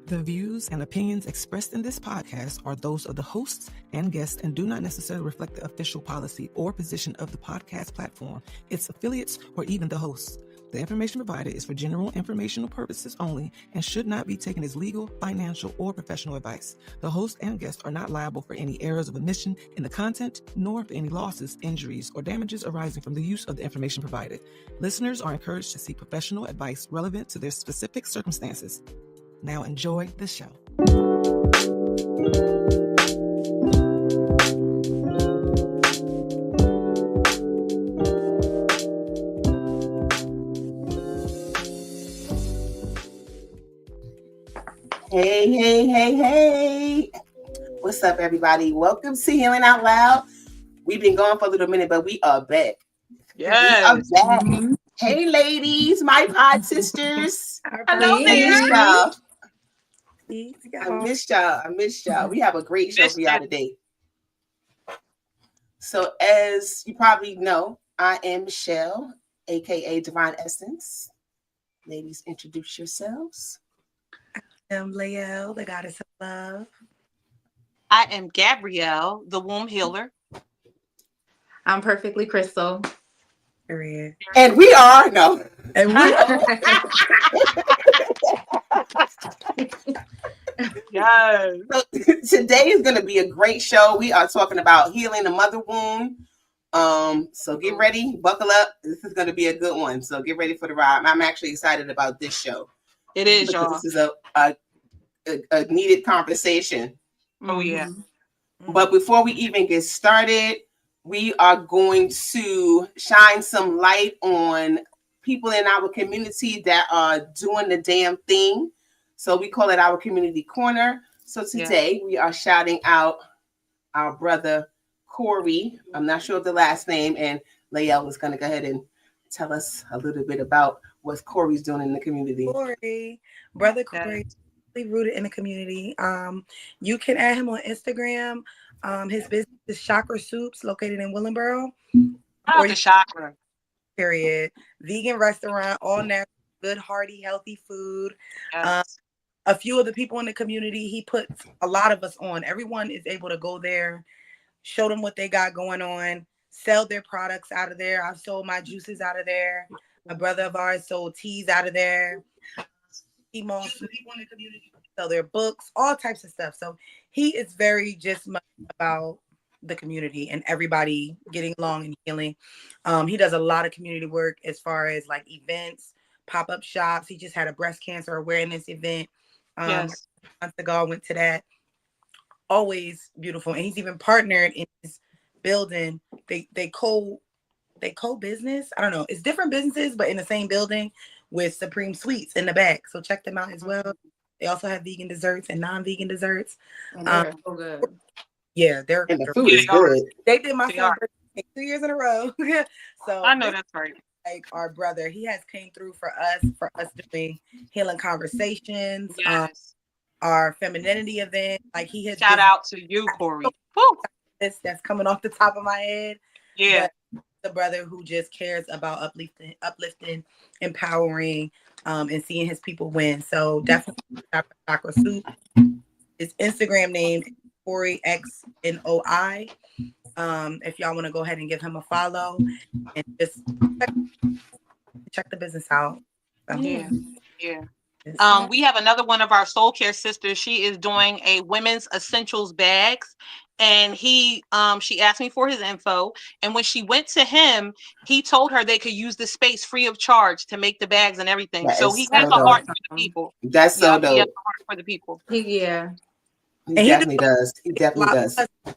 The views and opinions expressed in this podcast are those of the hosts and guests and do not necessarily reflect the official policy or position of the podcast platform, its affiliates, or even the hosts. The information provided is for general informational purposes only and should not be taken as legal, financial, or professional advice. The host and guests are not liable for any errors of omission in the content, nor for any losses, injuries, or damages arising from the use of the information provided. Listeners are encouraged to seek professional advice relevant to their specific circumstances. Now enjoy the show. Hey. What's up, everybody? Welcome to Healing Out Loud. We've been going for a little minute, but we are back. Yes. We are back. Hey, ladies, my pod sisters. Hello there. I missed y'all. We have a great show for y'all today. So as you probably know, I am Michelle, aka Divine Essence. Ladies, introduce yourselves. I am Lael, the goddess of love. I am Gabrielle, the womb healer. I'm Perfectly Crystal. Period. And we are Yes. So today is going to be a great show. We are talking about healing the mother wound. So get ready, buckle up. This is going to be a good one. So get ready for the ride. I'm actually excited about this show. It is, y'all. This is a needed conversation. Oh yeah. But before we even get started, we are going to shine some light on people in our community that are doing the damn thing. So we call it our community corner. So today we are shouting out our brother Corey. I'm not sure of the last name, and Lael is going to go ahead and tell us a little bit about what Corey's doing in the community. Brother Corey, rooted in the community. You can add him on Instagram. His business is Chakra Soups, located in Willingboro. The chakra. Period. Vegan restaurant, all natural, good, hearty, healthy food. Yes. A few of the people in the community, he puts a lot of us on. Everyone is able to go there, show them what they got going on, sell their products out of there. I've sold my juices out of there. A brother of ours sold teas out of there. People in the community sell their books, all types of stuff. So he is very just much about the community and everybody getting along and healing. He does a lot of community work as far as like events, pop-up shops. He just had a breast cancer awareness event. Yes. Months ago, I went to that. Always beautiful. And he's even partnered in his building. They co-business. I don't know. It's different businesses, but in the same building with Supreme Sweets in the back. So check them out as well. They also have vegan desserts and non-vegan desserts. They're so good. Yeah, And the food is good. They did my son 2 years in a row. So I know that's right. Like our brother, he has came through for us doing healing conversations. Yes. Our femininity event. Like he has Shout out to you, Corey. Woo. That's coming off the top of my head. Yeah. But the brother who just cares about uplifting, empowering, and seeing his people win. So definitely Chakra Soup. His Instagram name is Corey XNOI. If y'all want to go ahead and give him a follow and just check the business out. Yeah. We have another one of our soul care sisters. She is doing a women's essentials bags, and she asked me for his info. And when she went to him, he told her they could use the space free of charge to make the bags and everything. So he has a heart for the people. That's so dope. He has a heart for the people. Yeah. He definitely does.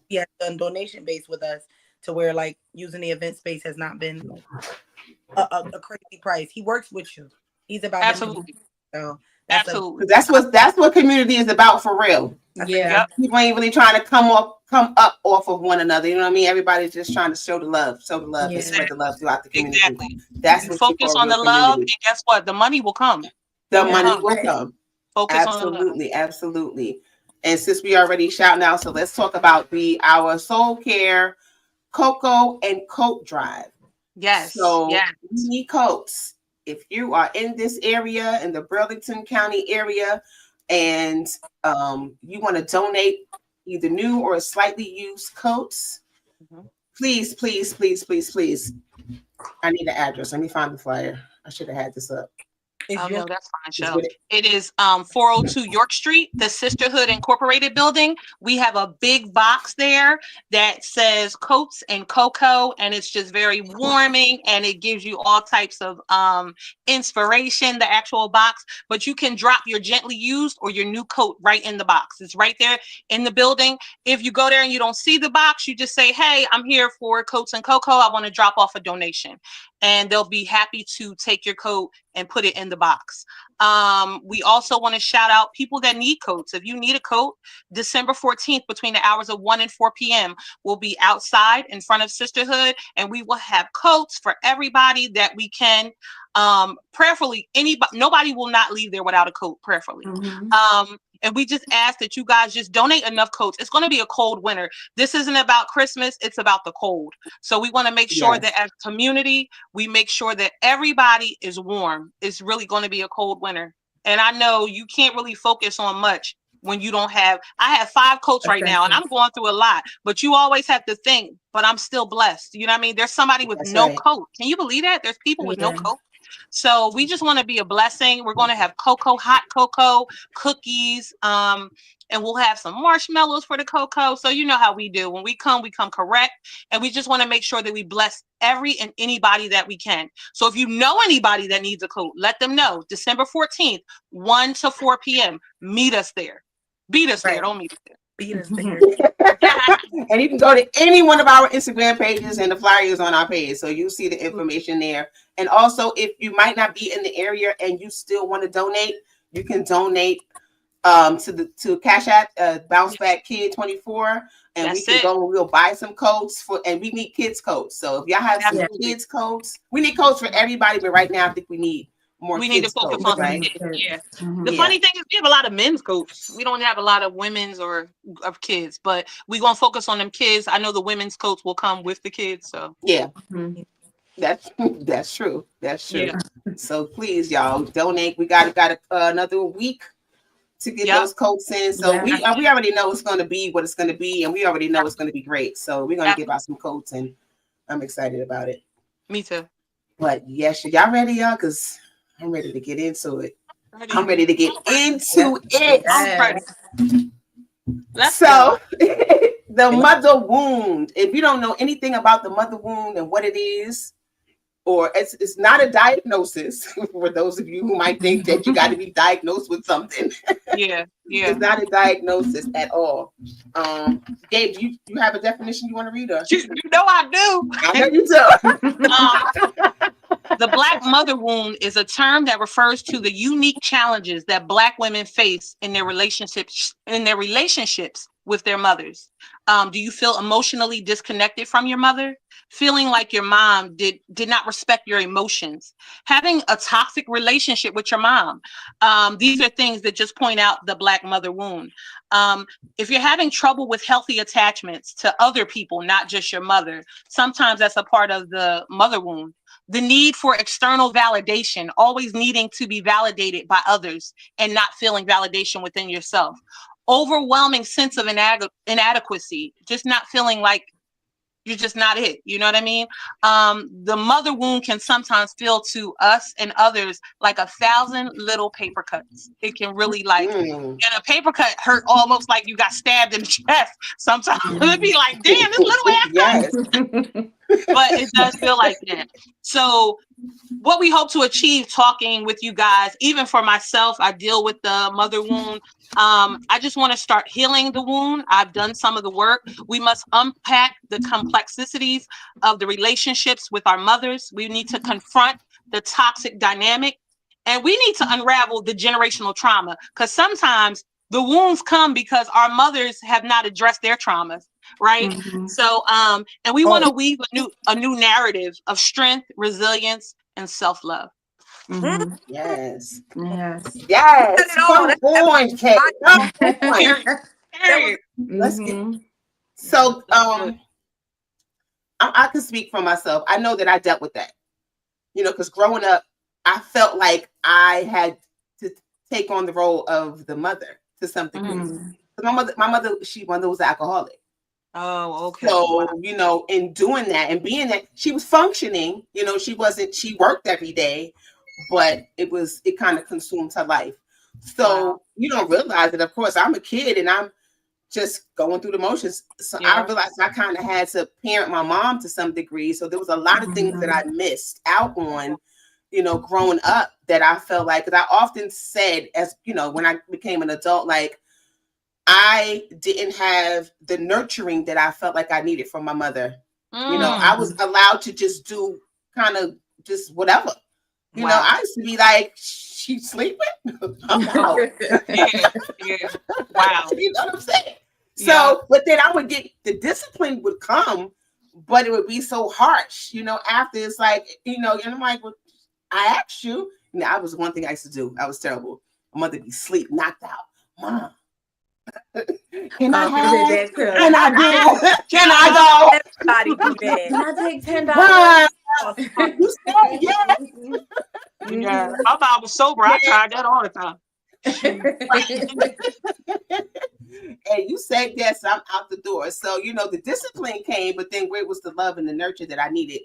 He has done donation based with us to where like using the event space has not been a crazy price. He works with you. He's about absolutely. So absolutely. That's what community is about for real. Yeah. People ain't really trying to come up off of one another. You know what I mean? Everybody's just trying to show the love, and spread the love throughout the community. Exactly. That's what focus on the love, and guess what? The money will come. The money will come. Focus on the love. Absolutely. And since we already shouting out, so let's talk about our soul care cocoa and coat drive. Yes. So we need coats. If you are in this area, in the Burlington County area, and you want to donate either new or slightly used coats, please, please, please, please, please. I need an address. Let me find the flyer. I should have had this up. Oh, no, that's fine, Shell. It is 402 York Street, the Sisterhood Incorporated building. We have a big box there that says Coats and Cocoa, and it's just very warming, and it gives you all types of inspiration, the actual box. But you can drop your gently used or your new coat right in the box. It's right there in the building. If you go there and you don't see the box, you just say, hey, I'm here for Coats and Cocoa. I want to drop off a donation. And they'll be happy to take your coat and put it in the box. We also want to shout out people that need coats. If you need a coat, December 14th, between the hours of 1 and 4 p.m., we'll be outside in front of Sisterhood, and we will have coats for everybody that we can. Prayerfully, nobody will not leave there without a coat, prayerfully. And we just ask that you guys just donate enough coats. It's going to be a cold winter. This isn't about Christmas. It's about the cold. So we want to make sure that as a community, we make sure that everybody is warm. It's really going to be a cold winter. And I know you can't really focus on much when you don't have, I have 5 coats right now, and I'm going through a lot, but you always have to think, but I'm still blessed. You know what I mean? There's somebody with no coat. Can you believe that? There's people with no coat. So we just want to be a blessing. We're going to have cocoa, hot cocoa, cookies, and we'll have some marshmallows for the cocoa. So you know how we do. When we come correct. And we just want to make sure that we bless every and anybody that we can. So if you know anybody that needs a coat, let them know. December 14th, 1 to 4 p.m. Meet us there. Beat us there. Don't meet us there. And you can go to any one of our Instagram pages, and the flyer is on our page, so you'll see the information there. And also, if you might not be in the area and you still want to donate, you can donate to Cash App Bounce Back Kid 24, and we can go and we'll buy some coats and we need kids coats. So if y'all have some kids coats, we need coats for everybody, but right now I think we need more. We need to focus on right? The funny thing is we have a lot of men's coats. We don't have a lot of women's or of kids, but we're gonna focus on them kids. I know the women's coats will come with the kids, so that's true. That's true. So please, y'all, donate. We got another week to get those coats in. So we already know it's gonna be what it's gonna be, and we already know it's gonna be great. So we're gonna give out some coats, and I'm excited about it. Me too. But yes, y'all ready, y'all? Because I'm ready to get into it. I'm ready to get into it. I'm ready. So, the mother wound. If you don't know anything about the mother wound and what it is, or it's not a diagnosis for those of you who might think that you got to be diagnosed with something. It's not a diagnosis at all. Gabe, do you have a definition you want to read? You know I do. I know you do. The Black mother wound is a term that refers to the unique challenges that Black women face in their relationships with their mothers. Do you feel emotionally disconnected from your mother? Feeling like your mom did not respect your emotions? Having a toxic relationship with your mom? These are things that just point out the Black mother wound. If you're having trouble with healthy attachments to other people, not just your mother, sometimes that's a part of the mother wound. The need for external validation, always needing to be validated by others and not feeling validation within yourself. Overwhelming sense of inadequacy, just not feeling like you're just not it. You know what I mean? The mother wound can sometimes feel to us and others like 1,000 little paper cuts. It can really and a paper cut hurt almost like you got stabbed in the chest. Sometimes it'd be like, damn, this little ass cut. But it does feel like that. So what we hope to achieve talking with you guys, even for myself, I deal with the mother wound. I just want to start healing the wound. I've done some of the work. We must unpack the complexities of the relationships with our mothers. We need to confront the toxic dynamic, and we need to unravel the generational trauma, because sometimes the wounds come because our mothers have not addressed their traumas. Right. So, and we want to weave a new narrative of strength, resilience, and self-love. Yes. Yes. Come on, Kate. Let's get. So, I can speak for myself. I know that I dealt with that. You know, because growing up, I felt like I had to take on the role of the mother to some degree. Mm. My mother, my mother was an alcoholic. Oh, okay. So, Wow. you know, in doing that and being that, she was functioning, you know, she worked every day, but it kind of consumed her life. So you don't realize it. Of course, I'm a kid and I'm just going through the motions. So I realized I kind of had to parent my mom to some degree. So there was a lot of things that I missed out on, you know, growing up, that I felt like, because I often said, as you know, when I became an adult, like, I didn't have the nurturing that I felt like I needed from my mother. You know, I was allowed to just do kind of just whatever. You know, I used to be like, she's sleeping? I'm out. Yeah. Wow. You know what I'm saying? So, but then I would get, the discipline would come, but it would be so harsh, you know, after. It's like, you know, and I'm like, well, I asked you. And that was one thing I used to do. I was terrible. My mother would be asleep, knocked out. Mom, can I have that? Can I do? Can I go? Everybody do that. Can I take $10? You said yes. Yeah. My mom was sober. I tried that all the time. And you said yes, I'm out the door. So, you know, the discipline came, but then where was the love and the nurture that I needed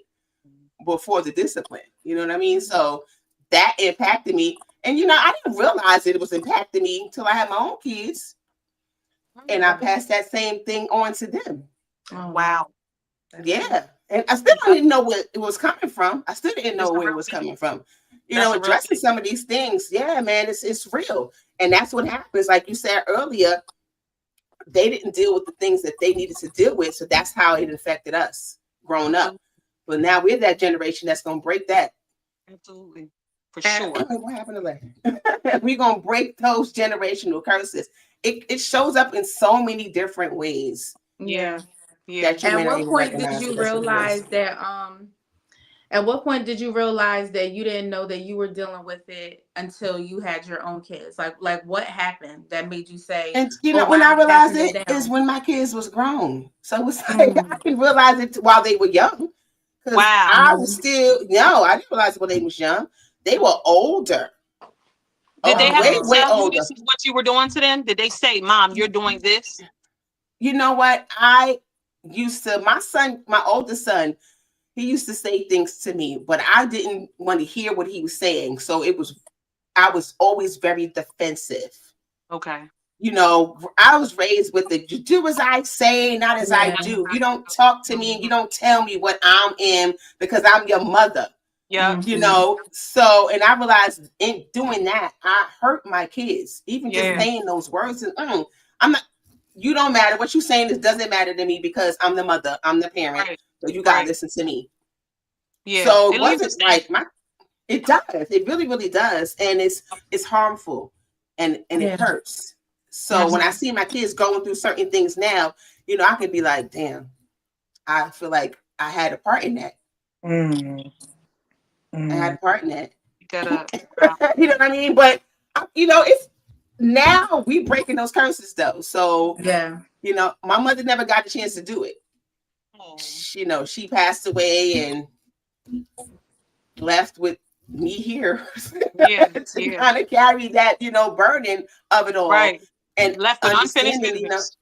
before the discipline? You know what I mean? So that impacted me. And, you know, I didn't realize that it was impacting me until I had my own kids. And I passed that same thing on to them. Oh, wow. Yeah. And I still didn't know where it was coming from. I still didn't know where it was coming from. You know, addressing some of these things. Yeah, man, it's real. And that's what happens. Like you said earlier, they didn't deal with the things that they needed to deal with. So that's how it affected us growing up. But now we're that generation that's going to break that. Absolutely. For sure. What happened to that? We're going to break those generational curses. It shows up in so many different ways. Yeah. That At what point did you realize that at what point did you realize that you didn't know that you were dealing with it until you had your own kids? Like what happened that made you say? And you know, when I realized it is when my kids was grown. So it's like I didn't realize it while they were young. Wow. I was still I didn't realize it when they was young. They were older. Did they have to tell you this is what you were doing to them? Did they say, Mom, you're doing this? You know what? I used to, my oldest son, he used to say things to me, but I didn't want to hear what he was saying. So I was always very defensive. Okay. You know, I was raised with the you do as I say, not as I do. You don't talk to me and you don't tell me what I am because I'm your mother. Yeah. You know, so, and I realized in doing that, I hurt my kids. Even just saying those words, and I'm not, you don't matter. What you're saying doesn't matter to me because I'm the mother, I'm the parent. Right. So you gotta listen to me. Yeah. So it wasn't like it does. It really, really does. And it's harmful and it hurts. So when I see my kids going through certain things now, you know, I can be like, damn, I feel like I had a part in that. I had a part in that. You know what I mean? But you know, it's now we breaking those curses though. So you know, my mother never got the chance to do it. You know, she passed away and left with me here. To kind of carry that, you know, burden of it all. Right. And left with unfinished business.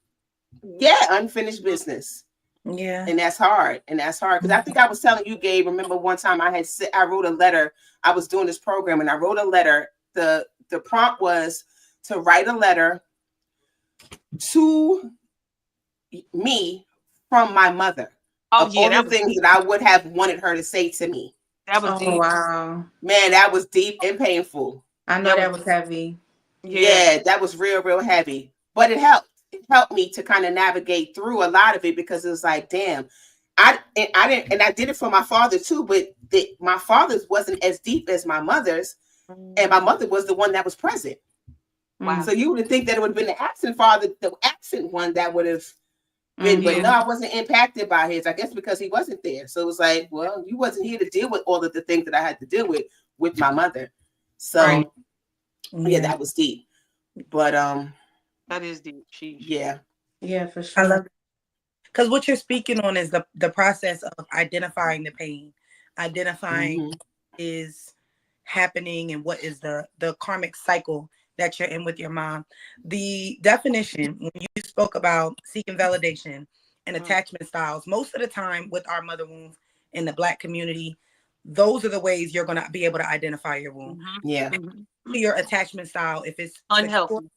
Unfinished business. Yeah. And that's hard. Because I think I was telling you, Gabe, remember one time I wrote a letter. I was doing this program and I wrote a letter. The prompt was to write a letter to me from my mother. All the things that I would have wanted her to say to me. That was deep. Wow. Man, that was deep and painful. I know that was heavy. Yeah, that was real, real heavy. But it helped. It helped me to kind of navigate through a lot of it because it was like, damn, I did it for my father too, but my father's wasn't as deep as my mother's, and my mother was the one that was present. Wow. So you would think that it would have been the absent father, the absent one that would have been, but no, I wasn't impacted by his. I guess because he wasn't there. So it was like, well, you wasn't here to deal with all of the things that I had to deal with my mother. So yeah, that was deep. But that is deep. Yeah, for sure. I love it. Because what you're speaking on is the process of identifying the pain, identifying is happening and what is the karmic cycle that you're in with your mom. The definition, when you spoke about seeking validation and attachment styles, most of the time with our mother wounds in the Black community, those are the ways you're going to be able to identify your wound. Yeah. Your attachment style, if it's secure, Unhealthy.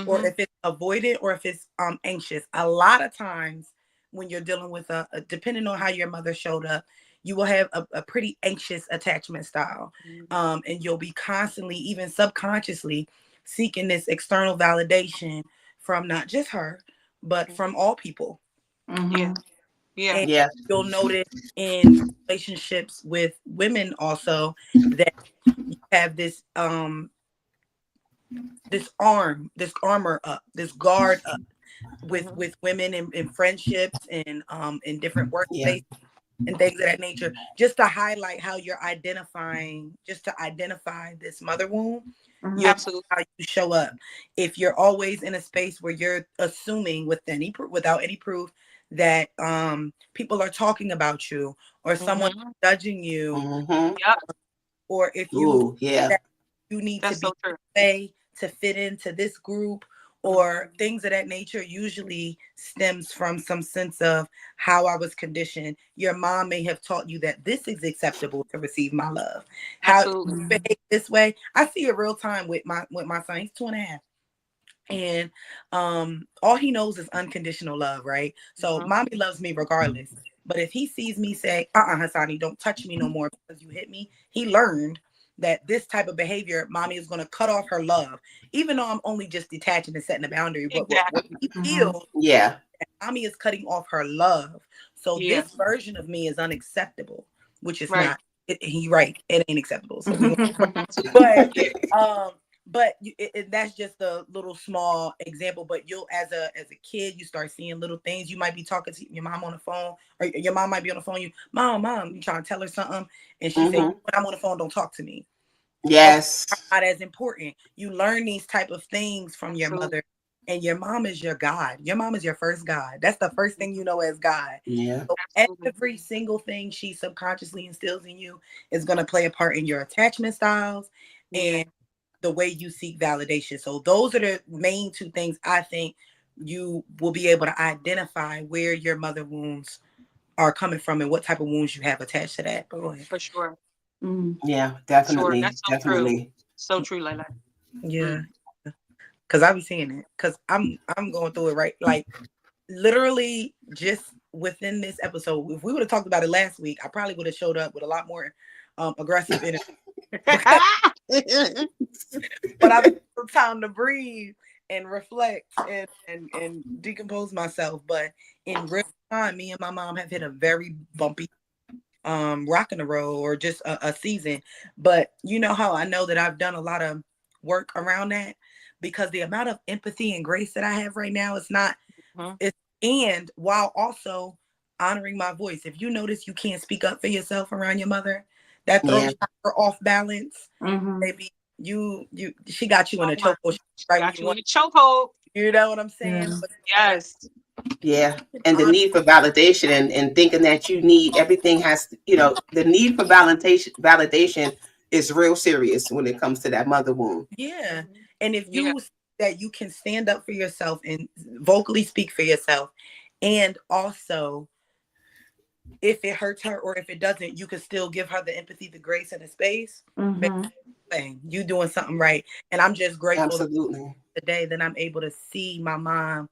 or if it's avoidant, or if it's anxious. A lot of times when you're dealing with a depending on how your mother showed up, you will have a pretty anxious attachment style. And you'll be constantly, even subconsciously, seeking this external validation from not just her, but from all people. Yeah. Yeah. And Yeah. you'll notice in relationships with women also that you have this this armor up, this guard up with women in friendships and in different Yeah. workspaces and things of that nature, just to highlight how you're identifying, just to identify this mother wound. Absolutely. How you show up. If you're always in a space where you're assuming without any proof that people are talking about you, or someone judging you, Yep. or if you Ooh, yeah. that you need That's to be so true. way to fit into this group, or things of that nature, usually stems from some sense of how I was conditioned. Your mom may have taught you that this is acceptable to receive my love. How Absolutely. you behave this way. I see it real time with my son. He's 2.5. And all he knows is unconditional love, right? So mommy loves me regardless. But if he sees me say, Hassani, don't touch me no more because you hit me, he learned that this type of behavior, mommy is going to cut off her love, even though I'm only just detaching and setting a boundary. But what he feels, Yeah. mommy is cutting off her love. So Yeah. this version of me is unacceptable, which is Right. not. He right. It ain't acceptable. So but that's just a little small example. But you'll, as a kid, you start seeing little things. You might be talking to your mom on the phone, or your mom might be on the phone. Mom, you trying to tell her something, and she say, "When I'm on the phone, don't talk to me." Yes. Not as important. You learn these type of things from your Absolutely. mother, and your mom is your God. Your mom is your first God. That's the first thing you know as God. Yeah. So Absolutely. every single thing she subconsciously instills in you is going to play a part in your attachment styles and the way you seek validation. So those are the main two things I think you will be able to identify where your mother wounds are coming from and what type of wounds you have attached to that. Go ahead. For sure. Yeah, Sure. definitely. That's so true. Definitely. So true, Layla. Yeah. Cause I be seeing it. Cause I'm going through it right. Like literally just within this episode. If we would have talked about it last week, I probably would have showed up with a lot more aggressive energy. But I've had some time to breathe and reflect and decompose myself. But in real time, me and my mom have hit a very bumpy rock in the road, or just a season. But you know how I know that I've done a lot of work around that, because the amount of empathy and grace that I have right now, it's not it's, and while also honoring my voice. If you notice you can't speak up for yourself around your mother, that throws her off balance. Maybe she got you in a chokehold. Right, got you in a chokehold. You know what I'm saying? But, Yes. Yeah. And the need for validation, and thinking that you need everything has, the need for validation is real serious when it comes to that mother wound. yeah. And if you that you can stand up for yourself and vocally speak for yourself, and also if it hurts her or if it doesn't, you can still give her the empathy, the grace, and the space. You doing something right. And I'm just grateful Absolutely. today that I'm able to see my mom.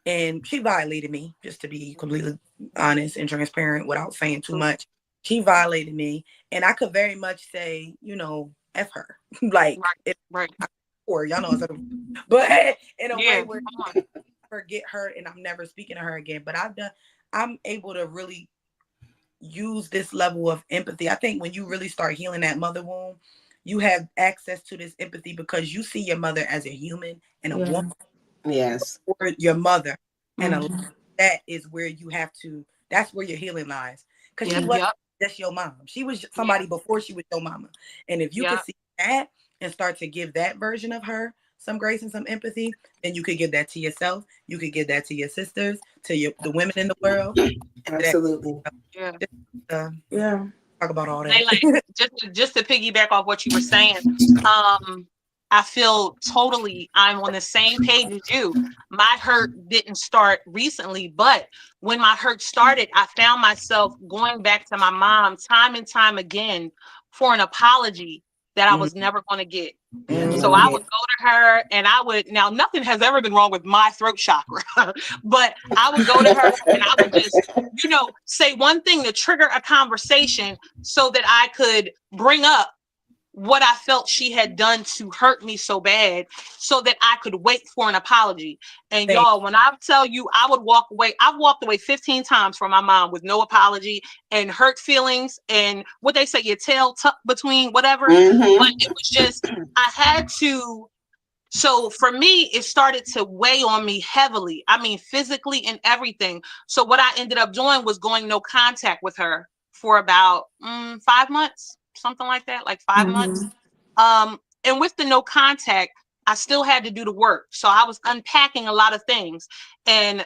And she violated me, just to be completely honest and transparent without saying too much. She violated me. And I could very much say, F her. Like, or y'all know, but in a way where I forget her and I'm never speaking to her again. But I'm able to really use this level of empathy. I think when you really start healing that mother wound, you have access to this empathy because you see your mother as a human and a woman. Yes. Or your mother. And that is where you have to, that's where your healing lies. Because she wasn't just your mom. She was somebody before she was your mama. And if you could see that and start to give that version of her some grace and some empathy, then you could give that to yourself. You could give that to your sisters, to the women in the world. Absolutely. Talk about all that. Like, just to piggyback off what you were saying, I feel totally I'm on the same page as you. My hurt didn't start recently, but when my hurt started, I found myself going back to my mom time and time again for an apology that I was never going to get. So I would go to her and I would, now nothing has ever been wrong with my throat chakra, but I would go to her and I would just, say one thing to trigger a conversation so that I could bring up what I felt she had done to hurt me so bad so that I could wait for an apology. And y'all, when I tell you I would walk away, I've walked away 15 times from my mom with no apology and hurt feelings and what they say, your tail tucked between whatever. But it was just, I had to. So for me, it started to weigh on me heavily. I mean, physically and everything. So what I ended up doing was going no contact with her for about 5 months. Something like that, like 5 months. And with the no contact, I still had to do the work. So I was unpacking a lot of things. And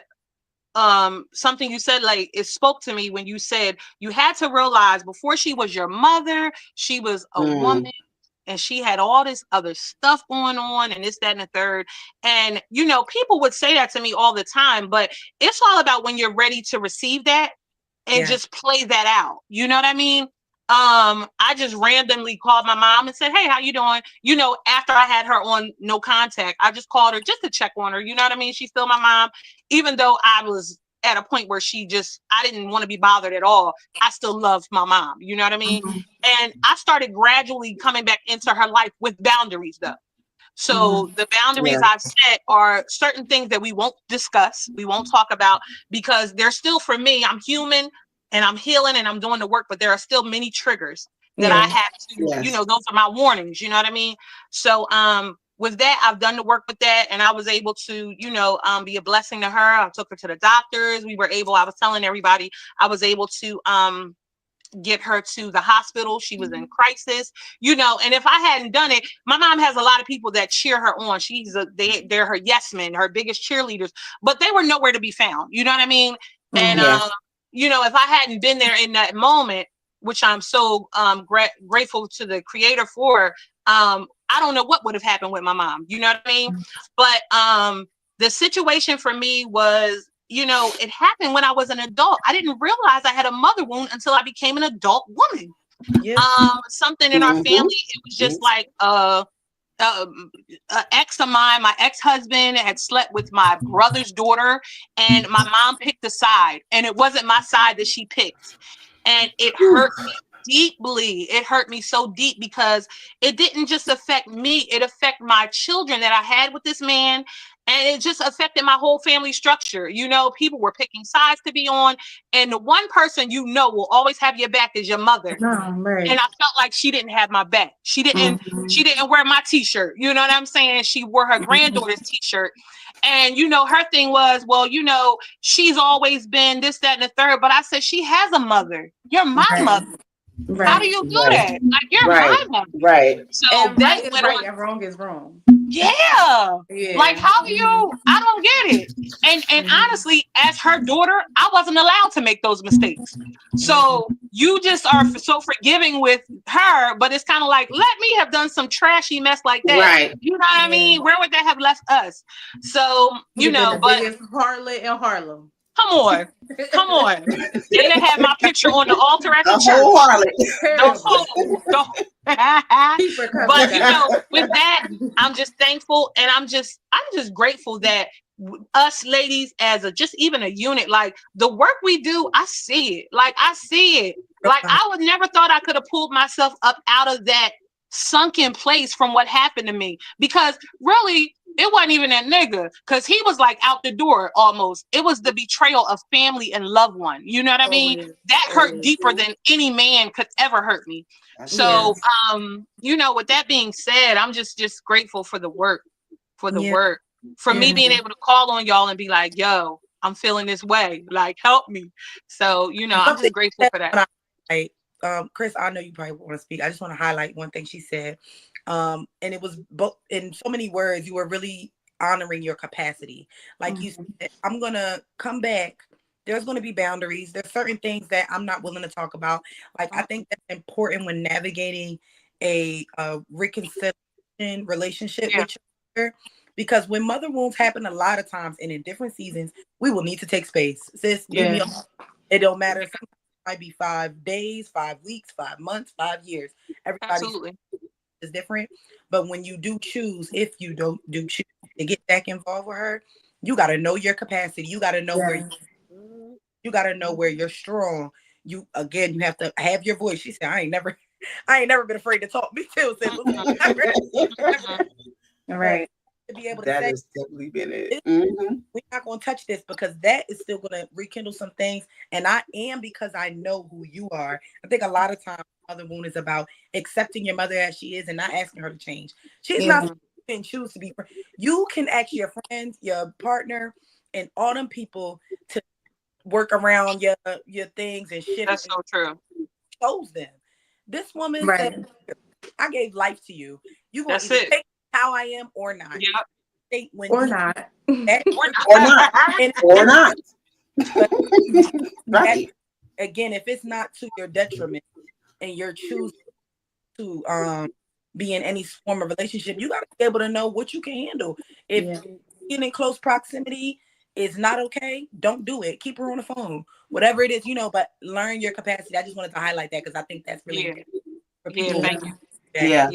something you said, like, it spoke to me when you said you had to realize before she was your mother, she was a woman. And she had all this other stuff going on and this, that, and the third. And, people would say that to me all the time, but it's all about when you're ready to receive that and just play that out. You know what I mean? I just randomly called my mom and said, hey, how you doing? After I had her on no contact, I just called her just to check on her. You know what I mean? She's still my mom, even though I was at a point where I didn't want to be bothered at all. I still loved my mom. You know what I mean? And I started gradually coming back into her life with boundaries though. So the boundaries I've set are certain things that we won't discuss, we won't talk about, because they're still, for me, I'm human and I'm healing and I'm doing the work, but there are still many triggers that I have to, those are my warnings, you know what I mean? So with that, I've done the work with that, and I was able to, be a blessing to her. I took her to the doctors. I was telling everybody, I was able to get her to the hospital. She was in crisis, and if I hadn't done it, my mom has a lot of people that cheer her on. They're her yes men, her biggest cheerleaders, but they were nowhere to be found. You know what I mean? And, if I hadn't been there in that moment, which I'm so grateful to the creator for, I don't know what would have happened with my mom. You know what I mean? But the situation for me was, it happened when I was an adult. I didn't realize I had a mother wound until I became an adult woman. Something in our family, it was just like ex of mine, my ex-husband had slept with my brother's daughter, and my mom picked a side, and it wasn't my side that she picked. And it hurt me deeply. It hurt me so deep because it didn't just affect me, it affected my children that I had with this man. And it just affected my whole family structure. People were picking sides to be on. And the one person will always have your back is your mother. Right. And I felt like she didn't have my back. She didn't wear my t-shirt. You know what I'm saying? She wore her granddaughter's t-shirt. And, her thing was, well, she's always been this, that, and the third. But I said, she has a mother. You're my mother. Right. How do you do that? Like, you're my mother. Right. So and that right is right and wrong is wrong. Yeah. Like, how do you? I don't get it. And honestly, as her daughter, I wasn't allowed to make those mistakes. So you just are so forgiving with her, but it's kind of like, let me have done some trashy mess like that. Right. You know what I mean? Where would that have left us? So, but biggest harlot in Harlem. Come on. They didn't have my picture on the altar at the church. Whole harlot. But with that, I'm just thankful, and I'm just grateful that us ladies, as even a unit, like the work we do, I see it. Like I would never thought I could have pulled myself up out of that sunken place from what happened to me, because really it wasn't even that nigga, because he was like out the door almost. It was the betrayal of family and loved one. You know what I mean? That hurt deeper than any man could ever hurt me. So, with that being said, I'm just grateful for the work, for me being able to call on y'all and be like, yo, I'm feeling this way, like, help me. So, I'm just grateful for that. Chris, I know you probably want to speak. I just want to highlight one thing she said. And it was both in so many words. You were really honoring your capacity. Like you said, I'm going to come back. There's going to be boundaries. There's certain things that I'm not willing to talk about. Like, I think that's important when navigating a reconciliation in relationship with your mother, because when mother wounds happen a lot of times and in different seasons, we will need to take space. Sis, leave me alone. It don't matter. Sometimes it might be 5 days, 5 weeks, 5 months, 5 years. Everybody's Absolutely. is different. But when you do choose, if you don't do choose to get back involved with her, you got to know your capacity. You got to know where you got to know where you're strong. You again, you have to have your voice. She said, I ain't never been afraid to talk. Me too. Said, Right. to be able to That say, has definitely been it. we're not going to touch this, because that is still going to rekindle some things. And I am, because I know who you are. I think a lot of times mother wound is about accepting your mother as she is and not asking her to change. She's not and choose to be. You can ask your friends, your partner, and all them people to work around your things and shit. That's so true. Chose them. This woman said, I gave life to you. You going to That's either it. take how I am or not. Yep. When Or you not. that, Or not. and, Or not. but Right. again, if it's not to your detriment and you're choosing to be in any form of relationship, you got to be able to know what you can handle. If being in close proximity is not okay, don't do it. Keep her on the phone, whatever it is, but learn your capacity. I just wanted to highlight that because I think that's really important for people. Thank you. Yeah.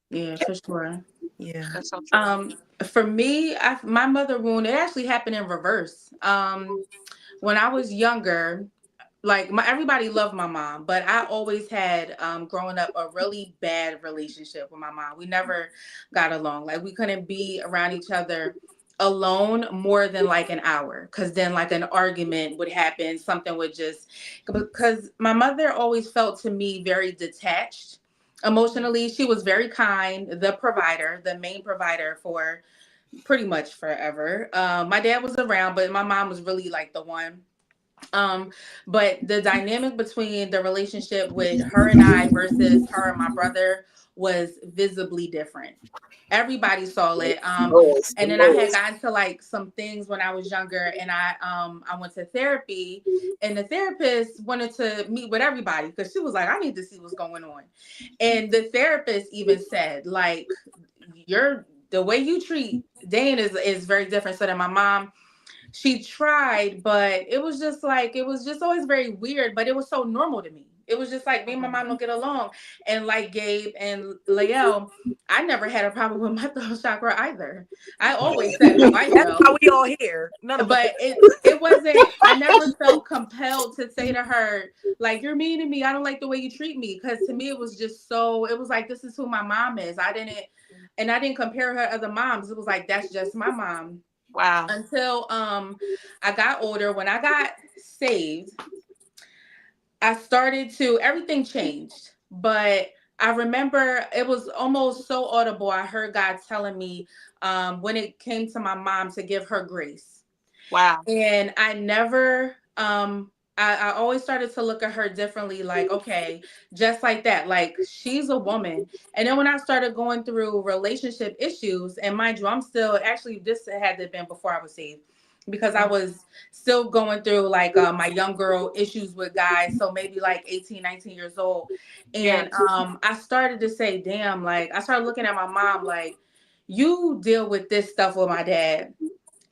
Yeah, for sure. Yeah. That's so true. For me, my mother wound, it actually happened in reverse. When I was younger, like everybody loved my mom, but I always had growing up a really bad relationship with my mom. We never got along. Like we couldn't be around each other alone more than like an hour, because then like an argument would happen, something would just, because my mother always felt to me very detached emotionally. She was very kind, the main provider for pretty much forever. My dad was around, but my mom was really like the one. But the dynamic between the relationship with her and I versus her and my brother was visibly different. Everybody saw it. And then I had gotten to like some things when I was younger, and I went to therapy, and the therapist wanted to meet with everybody because she was like, I need to see what's going on. And the therapist even said, like, the way you treat Dane is very different. So that my mom, she tried, but it was just always very weird, but it was so normal to me. It was just like me and my mom don't get along. And like Gabe and Lael, I never had a problem with my throat chakra either. I always said how I That's felt. how we all here. None of us. But it wasn't, I never felt compelled to say to her, like, you're mean to me. I don't like the way you treat me. Because to me, it was just it was like, this is who my mom is. I didn't compare her to other moms. It was like, that's just my mom. Wow. Until I got older. When I got saved, everything changed. But I remember it was almost so audible. I heard God telling me when it came to my mom to give her grace. Wow. And I never I always started to look at her differently, like, okay, just like that, like she's a woman. And then when I started going through relationship issues, and mind you, I'm still, actually this had to have been before I was saved, because I was still going through like my young girl issues with guys, so maybe like 18, 19 years old. And I started to say, damn, like I started looking at my mom like, you deal with this stuff with my dad,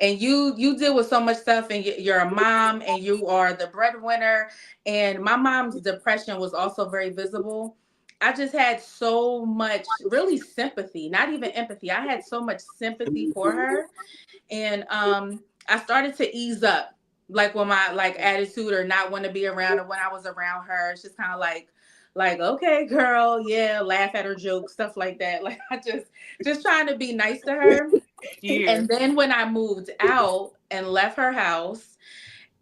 and you deal with so much stuff, and you're a mom, and you are the breadwinner. And my mom's depression was also very visible. I just had so much really sympathy, not even empathy. I had so much sympathy for her. And I started to ease up, like when my like attitude or not want to be around her. When I was around her, it's just kind of like, okay, girl, yeah, laugh at her jokes, stuff like that. Like I just trying to be nice to her. And then when I moved out and left her house,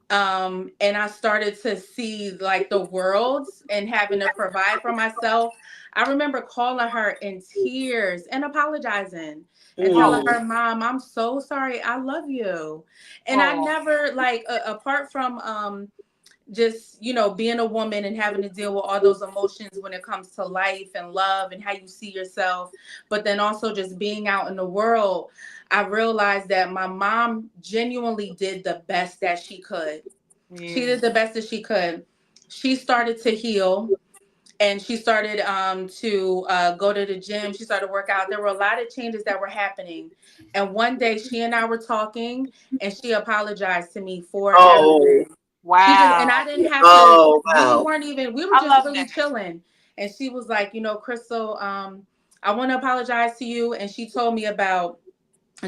and I started to see like the world and having to provide for myself, I remember calling her in tears and apologizing and telling her, Mom, I'm so sorry. I love you. And I never, like, apart from just, being a woman and having to deal with all those emotions when it comes to life and love and how you see yourself, but then also just being out in the world, I realized that my mom genuinely did the best that she could. She did the best that she could. She started to heal. and she started to go to the gym. She started to work out. There were a lot of changes that were happening. And one day she and I were talking, and she apologized to me for Oh, everything. She just, and I Wow. didn't have to, oh, we wow. weren't even, we were I just love really that. chilling. And she was like, Crystal, I want to apologize to you. And she told me about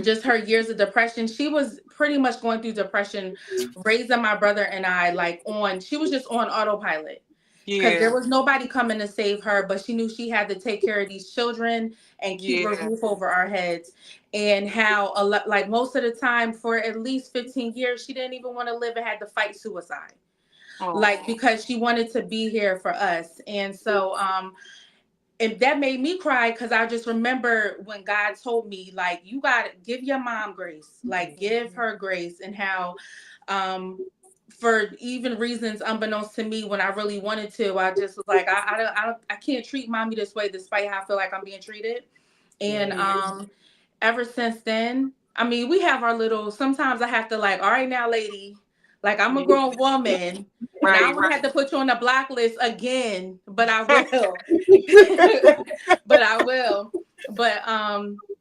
just her years of depression. She was pretty much going through depression, raising my brother and I, like, she was just on autopilot because there Yeah. was nobody coming to save her, but she knew she had to take care of these children and keep a Yeah. roof over our heads. And how, a lot, like, most of the time for at least 15 years, she didn't even want to live and had to fight suicide, like, Oh. because she wanted to be here for us. And so, and that made me cry because I just remember when God told me, like, you got to give your mom grace, like, give her grace. And how, um, for even reasons unbeknownst to me, when I really wanted to, I just was like, I can't treat mommy this way, despite how I feel like I'm being treated. And ever since then, I mean, we have our little, sometimes I have to, like, all right now, lady, like, I'm a Yeah. grown woman, and I Right. don't want to have to put you on the block list again, but I will. But I will. But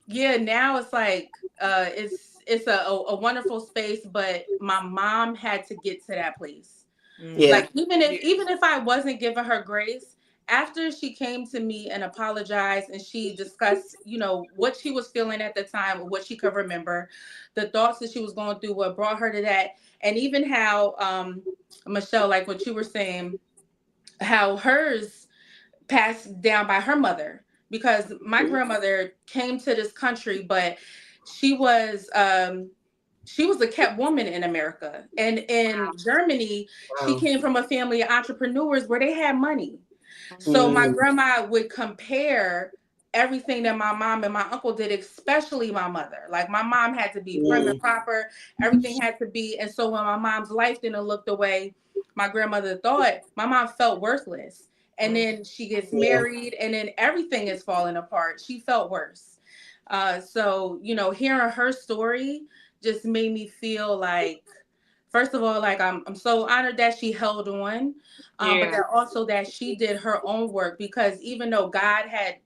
yeah, now it's like it's a wonderful space, but my mom had to get to that place. Yeah. Like, even if I wasn't giving her grace, after she came to me and apologized, and she discussed, what she was feeling at the time, what she could remember, the thoughts that she was going through, what brought her to that. And even how, Michelle, like what you were saying, how hers passed down by her mother, because my grandmother came to this country, but she was she was a kept woman in America. And in Germany, she Wow. came from a family of entrepreneurs where they had money. So my Mm, grandma would compare everything that my mom and my uncle did, especially my mother. Like, my mom had to be prim and mm, proper, everything had to be. And so when my mom's life didn't look the way my grandmother thought, my mom felt worthless. And then she gets yeah. married, and then everything is falling apart. She felt worse. So, hearing her story just made me feel like, first of all, like, I'm so honored that she held on, but Yeah. that also that she did her own work, because even though God had,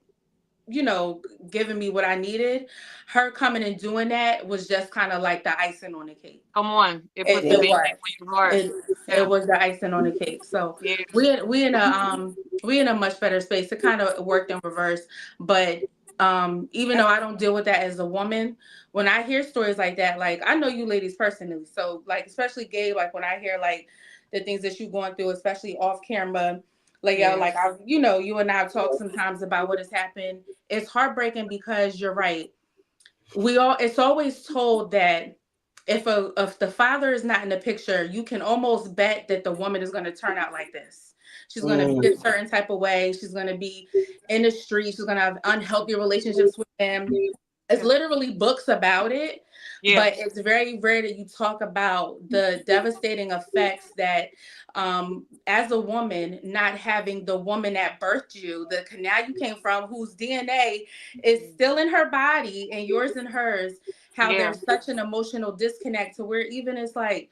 you know, given me what I needed, her coming and doing that was just kind of like the icing on the cake. Come on. It It, puts the it Yeah. baby was. on your heart. It Yeah. it was the icing on the cake. So Yeah. we in a much better space. It kind of worked in reverse, but even though I don't deal with that as a woman, when I hear stories like that, like, I know you ladies personally, so, like, especially Gabe, like, when I hear, like, the things that you're going through, especially off camera, like, yo, Yeah. like, you and I have talked sometimes about what has happened. It's heartbreaking because you're right. It's always told that if the father is not in the picture, you can almost bet that the woman is going to turn out like this. She's going to be Mm, a certain type of way. She's going to be in the street. She's going to have unhealthy relationships with him. It's literally books about it, Yeah. but it's very rare that you talk about the devastating effects that, as a woman, not having the woman that birthed you, the canal you came from, whose DNA is still in her body and yours and hers, how Yeah. there's such an emotional disconnect to where even it's like,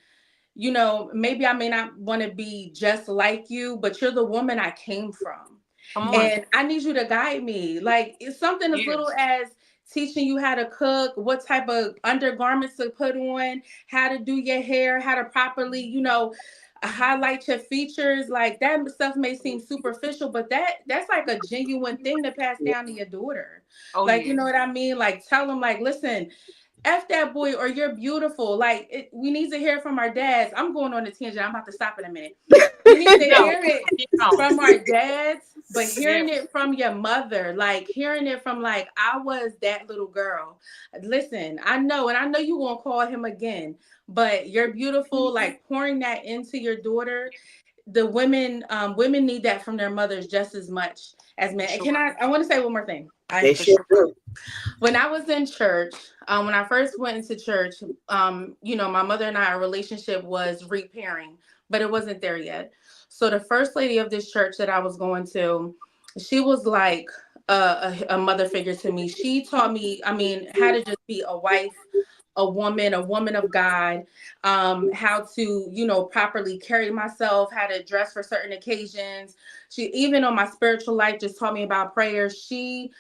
maybe I may not want to be just like you, but you're the woman I came from. Come on. And I need you to guide me. Like, it's something as Yeah. little as teaching you how to cook, what type of undergarments to put on, how to do your hair, how to properly, highlight your features. Like, that stuff may seem superficial, but that's like a genuine thing to pass down to your daughter. Oh Like, you yeah. know what I mean? Like, tell them, like, listen, F that boy, or you're beautiful. Like, we need to hear from our dads. I'm going on a tangent. I'm about to stop in a minute. We need to No. hear it You know. from our dads, but Yeah. hearing it from your mother, like, hearing it from, like, I was that little girl. Listen, I know, and I know you won't call him again, but you're beautiful. Like, pouring that into your daughter, the women need that from their mothers just as much as For men. And sure. I want to say one more thing. they For sure sure. do. When I was in church, when I first went into church, my mother and our relationship was repairing, but it wasn't there yet. So the first lady of this church that I was going to, she was like a mother figure to me. She taught me, I mean, how to just be a wife, a woman of God, how to, you know, properly carry myself, how to dress for certain occasions. She, even on my spiritual life, just taught me about prayer. She,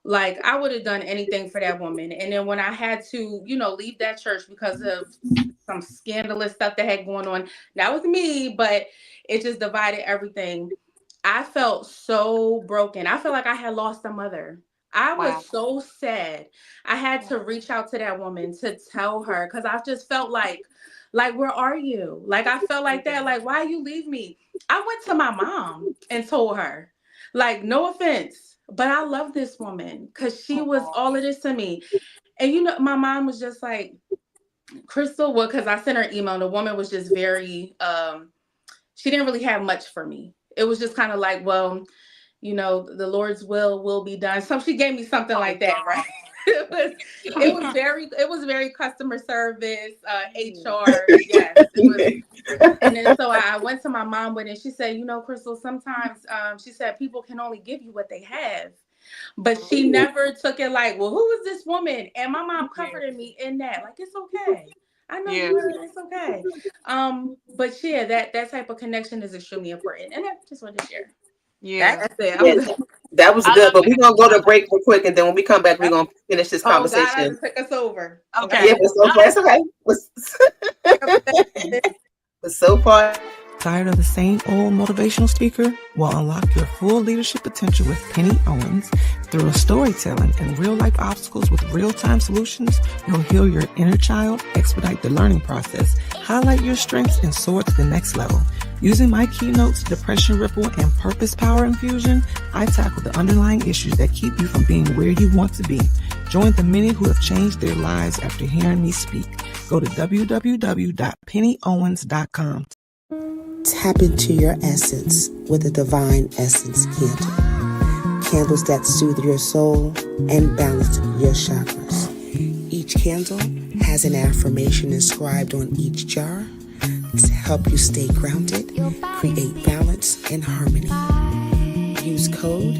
like, I would have done anything for that woman. And then when I had to, you know, leave that church because of some scandalous stuff that had going on, that was me, but it just divided everything. I felt so broken. I felt like I had lost a mother. I Wow. was so sad. I had to reach out to that woman to tell her, because I just felt like, where are you? Like, I felt like that. Like, why you leave me? I went to my mom and told her, like, no offense, but I love this woman because she was all of this to me. And, you know, my mom was just like, Crystal, well, because I sent her an email, and the woman was just very, she didn't really have much for me. It was just kind of like, well, you know, the Lord's will be done. So she gave me something like that, right? It was very customer service, HR. Yes, it was. And then so I went to my mom with it, and she said, you know, Crystal, sometimes she said people can only give you what they have. But she never took it like, well, who is this woman? And my mom comforted me in that. Like, it's okay. I know you are. It's okay. But yeah, that type of connection is extremely important. And I just wanted to share. Yeah. That's it. That was good, but we're gonna go to break real quick, and then when we come back, we're gonna finish this Oh God, I conversation. just took us over. Okay. Yeah, it's okay. But so far. Tired of the same old motivational speaker? Well, unlock your full leadership potential with Penny Owens. Through storytelling and real-life obstacles with real-time solutions, you'll heal your inner child, expedite the learning process, highlight your strengths, and soar to the next level. Using my keynotes, Depression Ripple, and Purpose Power Infusion, I tackle the underlying issues that keep you from being where you want to be. Join the many who have changed their lives after hearing me speak. Go to www.pennyowens.com. Tap into your essence with a Divine Essence candle. Candles that soothe your soul and balance your chakras. Each candle has an affirmation inscribed on each jar to help you stay grounded, create balance and harmony. Use code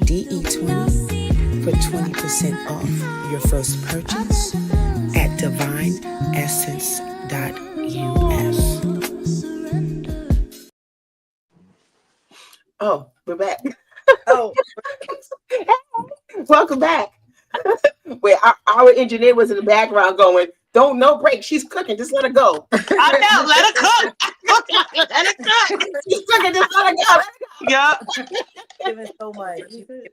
DE20 for 20% off your first purchase at divineessence.us. Oh, we're back. Oh, Welcome back. Wait, our engineer was in the background going, "Don't no break. She's cooking. Just let her go." I know. Let her cook. Let her cook. She's cooking. Just let her go. Yeah. giving so much.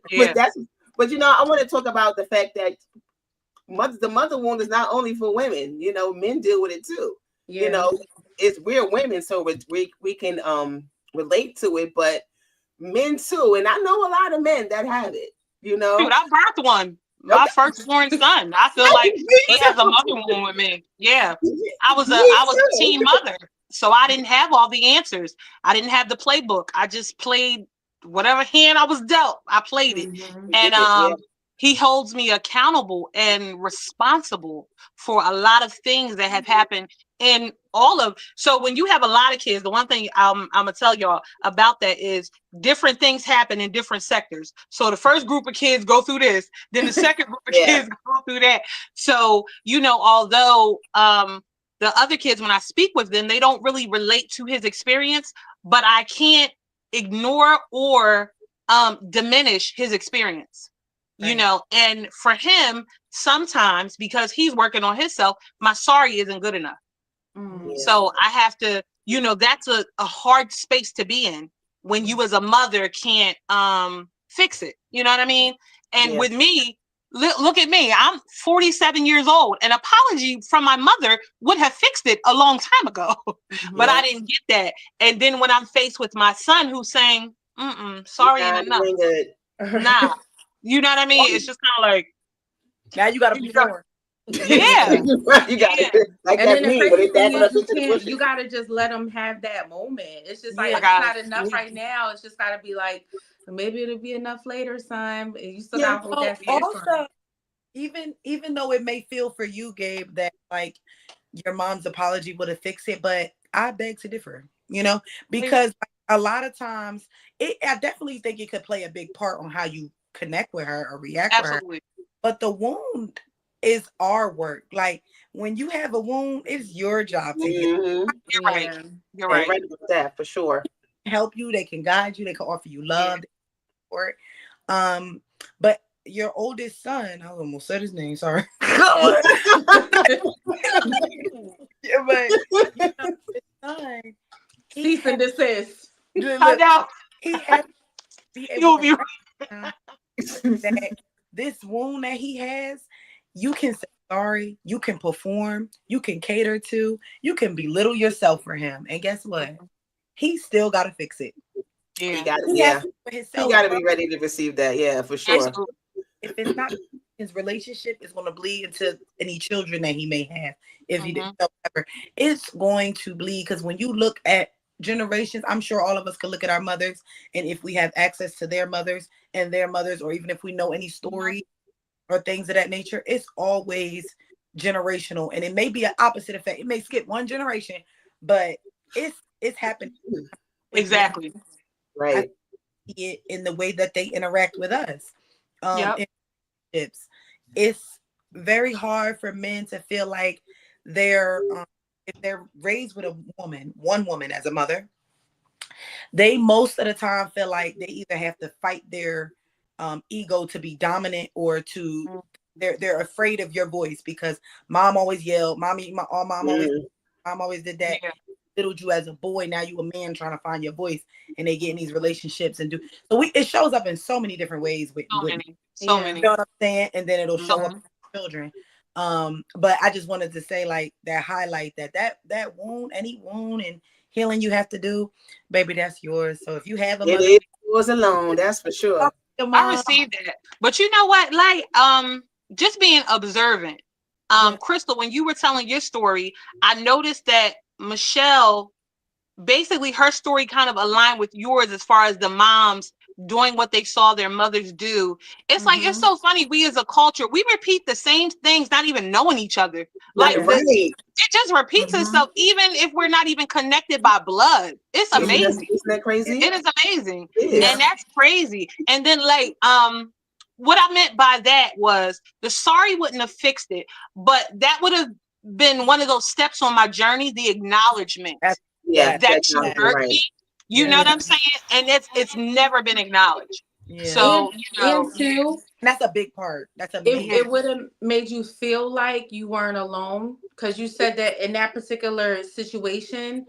Yeah. But you know, I want to talk about the fact that the mother wound is not only for women. You know, men deal with it too. Yeah. You know, we're women, so we can relate to it, but men too. And I know a lot of men that have it. You know, dude, I birthed one. My firstborn son. I feel like he has a mother wound with me. Yeah. I was a teen mother. So I didn't have all the answers. I didn't have the playbook. I just played whatever hand I was dealt. I played it. And he holds me accountable and responsible for a lot of things that have happened in so when you have a lot of kids, the one thing I'm gonna tell y'all about that is different things happen in different sectors. So the first group of kids go through this, then the second group of kids go through that. So, you know, although the other kids, when I speak with them, they don't really relate to his experience, but I can't ignore or diminish his experience. Right. You know, and for him, sometimes because he's working on himself, my sorry isn't good enough. So I have to, you know, that's a hard space to be in when you as a mother can't fix it. You know what I mean? And with me, look at me. I'm 47 years old. An apology from my mother would have fixed it a long time ago, but I didn't get that. And then when I'm faced with my son who's saying, sorry ain't enough. Nah. You know what I mean? It's just kind of like, now you got to perform. Yeah. You got it. Like and that then the meme, crazy thing is you got to just let them have that moment. It's just like, it's not enough right now. It's just got to be like, maybe it'll be enough later, son. You still got to hold that for also, even though it may feel for you, Gabe, that like your mom's apology would have fixed it, but I beg to differ, you know, because a lot of times I definitely think it could play a big part on how you connect with her or react with her. But the wound is our work. Like when you have a wound, it's your job to heal. Mm-hmm. You're right. You're right. Right with that for sure. Help you, they can guide you, they can offer you love, support. But your oldest son, I almost said his name, sorry. Yeah, but you know, his son, Cease and desist. I know. He has to be able to recognize that this wound that he has, you can say sorry, you can perform, you can cater to, you can belittle yourself for him. And guess what? He still got to fix it. Yeah. He got to be ready to receive that. Yeah, for sure. Absolutely. If it's not, his relationship is going to bleed into any children that he may have. If he didn't know ever, it's going to bleed, because when you look at generations, I'm sure all of us could look at our mothers, and if we have access to their mothers and their mothers, or even if we know any story or things of that nature, it's always generational. And it may be an opposite effect. It may skip one generation, but it's happening. Exactly. Right. I see it in the way that they interact with us. It's very hard for men to feel like they're if they're raised with one woman as a mother, they most of the time feel like they either have to fight their ego to be dominant, or to they're afraid of your voice, because mom always yelled, mom always did that. Littled you as a boy, now you a man trying to find your voice, and they get in these relationships and do so. It shows up in so many different ways with many. You know what I'm saying? And then it'll show up in children. But I just wanted to say, like, that highlight that wound, any wound and healing you have to do, baby, that's yours. So if you have a mother, it is yours alone, that's for sure. I received that. But you know what? Like, just being observant. Crystal, when you were telling your story, I noticed that Michelle, basically her story kind of aligned with yours as far as the moms doing what they saw their mothers do. It's like, it's so funny. We as a culture, we repeat the same things, not even knowing each other. Like, it just repeats itself, even if we're not even connected by blood. It's amazing. Isn't that crazy? It is amazing. And that's crazy. And then, like, what I meant by that was the sorry wouldn't have fixed it, but that would have been one of those steps on my journey, the acknowledgement that you hurt me. You know what I'm saying? And it's never been acknowledged. So, and too, that's a big part. That's a it would have made you feel like you weren't alone, because you said that in that particular situation,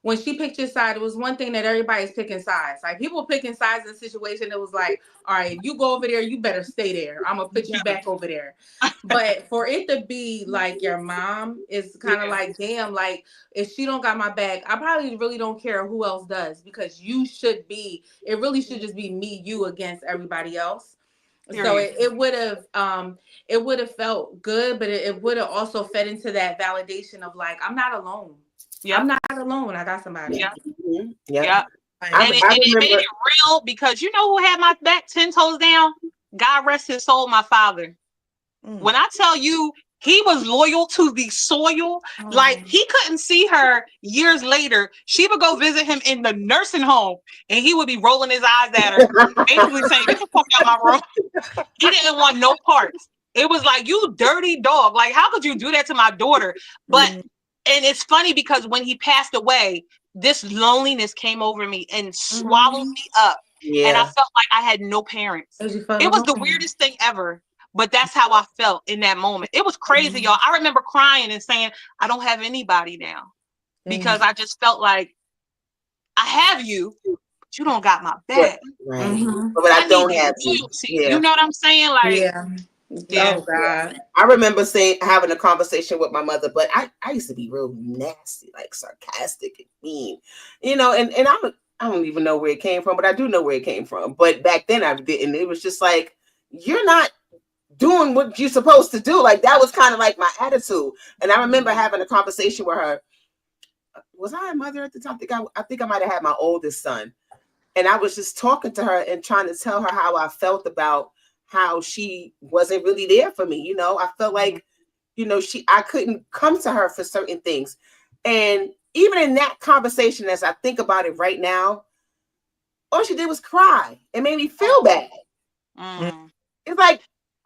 when she picked your side, it was one thing that everybody's picking sides. Like, people picking sides in the situation. It was like, all right, you go over there, you better stay there. I'm gonna put you back over there. But for it to be like your mom is kind of like, damn, like, if she don't got my back, I probably really don't care who else does, because it really should just be me, you against everybody else. So it would have felt good, but it would have also fed into that validation of, like, I'm not alone. I'm not alone. I got somebody. And it made it real, because you know who had my back 10 toes down? God rest his soul, my father. When I tell you, he was loyal to the soil. Like, he couldn't see her years later. She would go visit him in the nursing home, and he would be rolling his eyes at her, basically saying, "Get the fuck out my room." He didn't want no parts. It was like, you dirty dog. Like, how could you do that to my daughter? But and it's funny, because when he passed away, this loneliness came over me and swallowed me up. And I felt like I had no parents. It was the weirdest thing ever. But that's how I felt in that moment. It was crazy, y'all. I remember crying and saying, I don't have anybody now. Because I just felt like, I have you, but you don't got my back. But I don't have you. You know what I'm saying? Like, oh God. I remember having a conversation with my mother, but I used to be real nasty, like sarcastic and mean, you know, and I don't even know where it came from, but I do know where it came from. But back then I didn't. It was just like, you're not doing what you're supposed to do. Like, that was kind of like my attitude. And I remember having a conversation with her. Was I a mother at the time? I think I might have had my oldest son. And I was just talking to her and trying to tell her how I felt about how she wasn't really there for me. You know, I felt like, you know, I couldn't come to her for certain things. And even in that conversation, as I think about it right now, all she did was cry. It made me feel bad. It's like,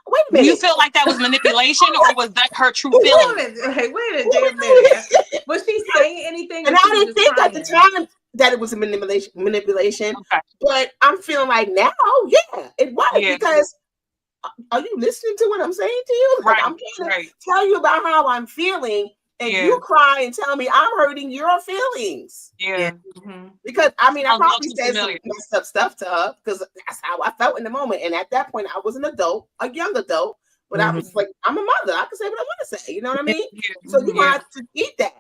wait Do you feel like that was manipulation, or was that her true Wait feeling? a damn minute. Was she saying anything? And I didn't think at the time that it was a manipulation. Okay. But I'm feeling like now, yeah, it was because are you listening to what I'm saying to you? Like, Right. I'm trying to tell you about how I'm feeling, and you cry and tell me I'm hurting your feelings. Yeah. Because I mean, I Sounds a little probably too said some familiar. messed up stuff to her because that's how I felt in the moment. And at that point, I was an adult, a young adult, but I was like, I'm a mother. I can say what I want to say. You know what I mean? So you have to eat that.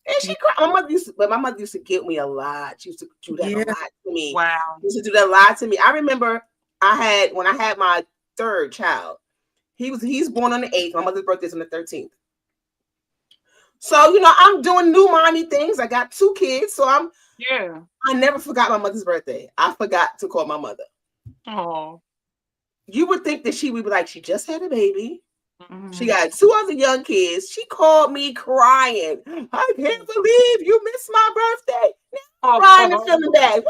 And she cried. My mother used to guilt me a lot. She used to do that a lot to me. Wow. She used to do that a lot to me. I remember when I had my third child. He's born on the 8th. My mother's birthday is on the 13th. So, you know, I'm doing new mommy things. I got 2 kids. So I never forgot my mother's birthday. I forgot to call my mother. Oh. You would think that she would be like, she just had a baby. She got 2 other young kids. She called me crying. I can't believe you missed my birthday. Crying and feeling bad.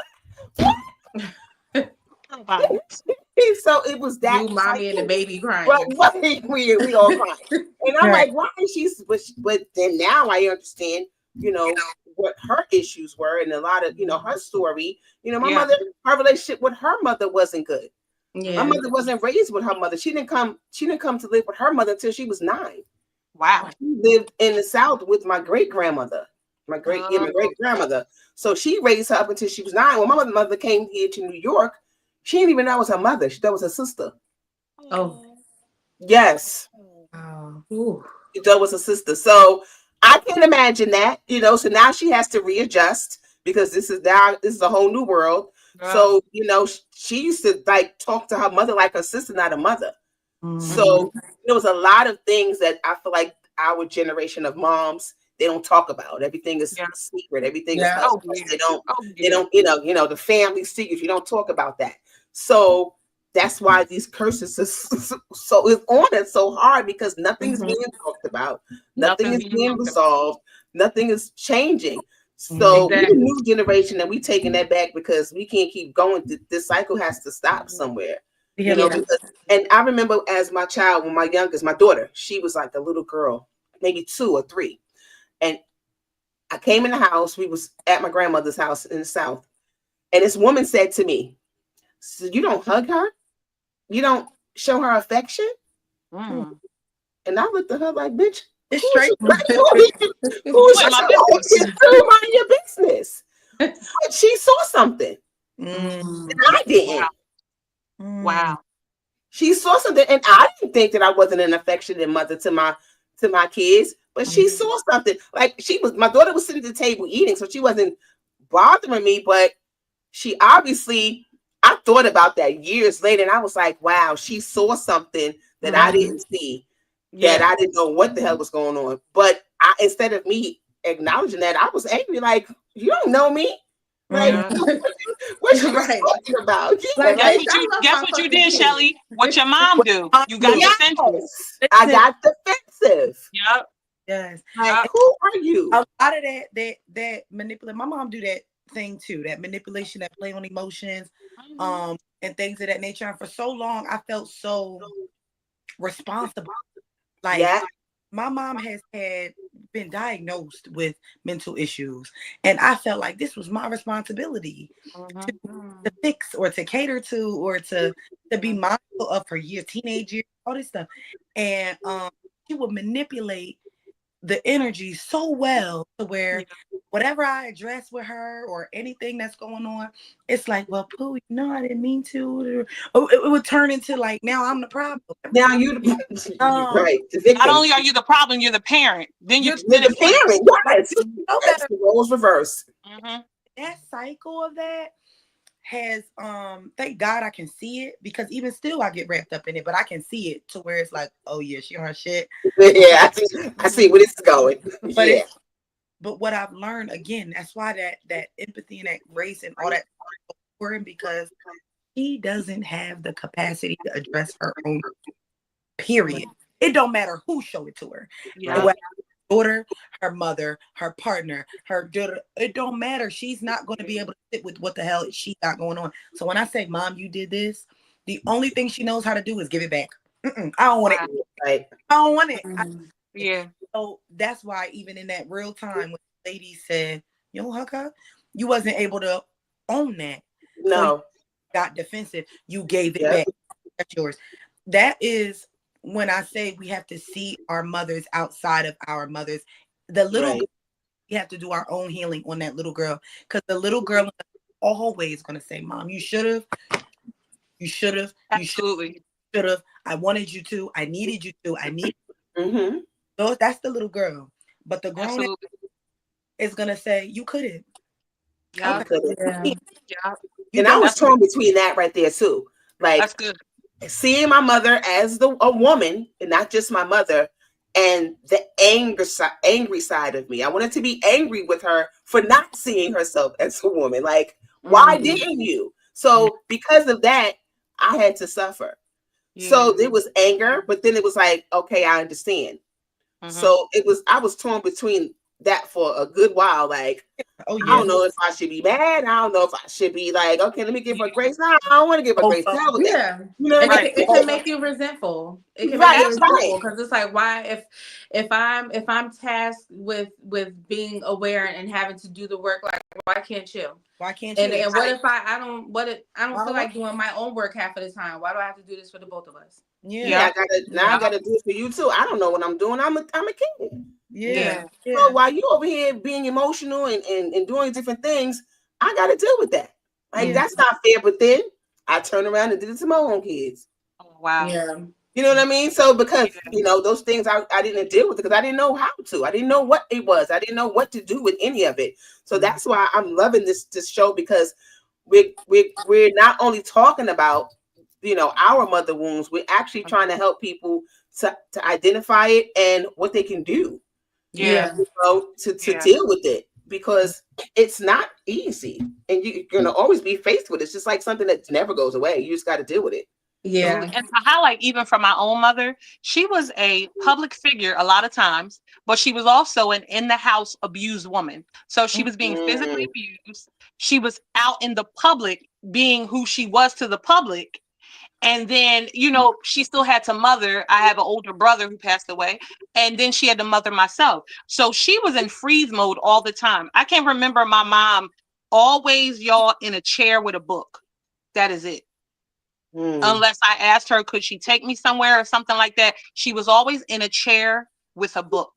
So it was that you, mommy, and the baby crying. Right. We all crying. And I'm like, why is she? But then now I understand, you know, what her issues were and a lot of, you know, her story. You know, my mother, her relationship with her mother wasn't good. My mother wasn't raised with her mother. She didn't come to live with her mother until she was 9. Wow. She lived in the South with my great grandmother. My great grandmother. So she raised her up until she was 9. When my mother came here to New York, she didn't even know it was her mother. She thought it was her sister. Oh. Yes. Wow. She thought it was her sister. So I can imagine that, you know, so now she has to readjust because this is a whole new world. Yeah. So, you know, she used to like talk to her mother like her sister, not a mother. So there was a lot of things that I feel like our generation of moms, they don't talk about. Everything is secret. Everything is they don't, you know, the family secrets. You don't talk about that. So that's why these curses are so is on it so hard because nothing is being talked about. Nothing is being resolved. Nothing is changing. So we're the new generation and we taking that back because we can't keep going. This cycle has to stop somewhere. You know, because, and I remember as my child, when my youngest, my daughter, she was like a little girl, maybe 2 or 3. And I came in the house. We was at my grandmother's house in the South. And this woman said to me, so you don't hug her? You don't show her affection? And I looked at her like, bitch, it's straight. Who's mind your business? But she saw something. And I didn't. Wow. She saw something, and I didn't think that I wasn't an affectionate mother to my kids, but she saw something. Like my daughter was sitting at the table eating, so she wasn't bothering me, but she obviously, I thought about that years later, and I was like, wow, she saw something that I didn't see, that I didn't know what the hell was going on. But instead of me acknowledging that, I was angry, like, you don't know me. Like, what you talking about? Like, guess what you did, Shelly? What your mom do? You got defensive. I got defensive. Yep. Yes. Like, who are you? A lot of that manipulate. My mom do that thing too. That manipulation, that play on emotions, and things of that nature. And for so long, I felt so responsible. Like my mom has been diagnosed with mental issues, and I felt like this was my responsibility to fix or to cater to or to be mindful of her teenage years, all this stuff. And she would manipulate the energy so well to where whatever I address with her or anything that's going on, it's like, well, Pooh, you know, I didn't mean to. It would turn into like, now I'm the problem. Now you right. Not only are you the problem, you're the parent. Then you're the parent. Yes. That's the roles reversed. That cycle of that has thank God I can see it, because even still I get wrapped up in it, but I can see it to where it's like, oh yeah, she on her shit. Yeah, I see where this is going. But what I've learned, again, that's why that empathy and that grace and all that is important, because she doesn't have the capacity to address her own, period. It don't matter who showed it to her. Her daughter, her mother, her partner, her daughter, it don't matter. She's not going to be able to sit with what the hell she got going on. So when I say, Mom, you did this, the only thing she knows how to do is give it back. I don't want it. Right. I don't want it. Yeah. So that's why even in that real time when the lady said, you don't hug her, you wasn't able to own that. No. So you got defensive. You gave it Yep. back. That's yours. That is when I say we have to see our mothers outside of our mothers. The little Right. girl, we have to do our own healing on that little girl. Because the little girl is always going to say, Mom, you should have. You should have. Absolutely. You should have. I wanted you to. I needed you to. I need. Mm-hmm. So that's the little girl. But the grown Absolutely. is going to say, you couldn't. Yeah. Yeah. Yeah. And I was torn between that right there too. Like, That's good. Seeing my mother as a woman, and not just my mother, and the angry side of me. I wanted to be angry with her for not seeing herself as a woman. Like, why didn't you? So because of that, I had to suffer. Yeah. So there was anger, but then it was like, okay, I understand. So I was torn between that for a good while. Like, I don't know if I should be mad. I don't know if I should be like, okay, let me give her grace. No, I don't want to give her grace. Hell with that. You know what I mean? It can make you resentful. It can make you resentful because it's like, why if I'm tasked with being aware and having to do the work, like why can't you? Why can't you? And what if I don't feel like doing my own work half of the time? Why do I have to do this for the both of us? Yeah, I gotta do it for you too. I don't know what I'm doing. I'm a kid. Yeah. So while you over here being emotional and doing different things, I got to deal with that. Like, that's not fair. But then I turn around and did it to my own kids. Oh, wow. Yeah. You know what I mean? So because, those things I didn't deal with it because I didn't know how to. I didn't know what it was. I didn't know what to do with any of it. So that's why I'm loving this show, because we're not only talking about, our mother wounds, we're actually trying to help people to identify it and what they can do. Yeah. To deal with it, because it's not easy, and you're gonna always be faced with it. It's just like something that never goes away. You just got to deal with it. Yeah. And to highlight, even from my own mother, she was a public figure a lot of times, but she was also an in the house abused woman. So she was being physically abused. She was out in the public being who she was to the public. And then, she still had to mother. I have an older brother who passed away. And then she had to mother myself. So she was in freeze mode all the time. I can remember my mom always, y'all, in a chair with a book. That is it. Unless I asked her, could she take me somewhere or something like that? She was always in a chair with a book.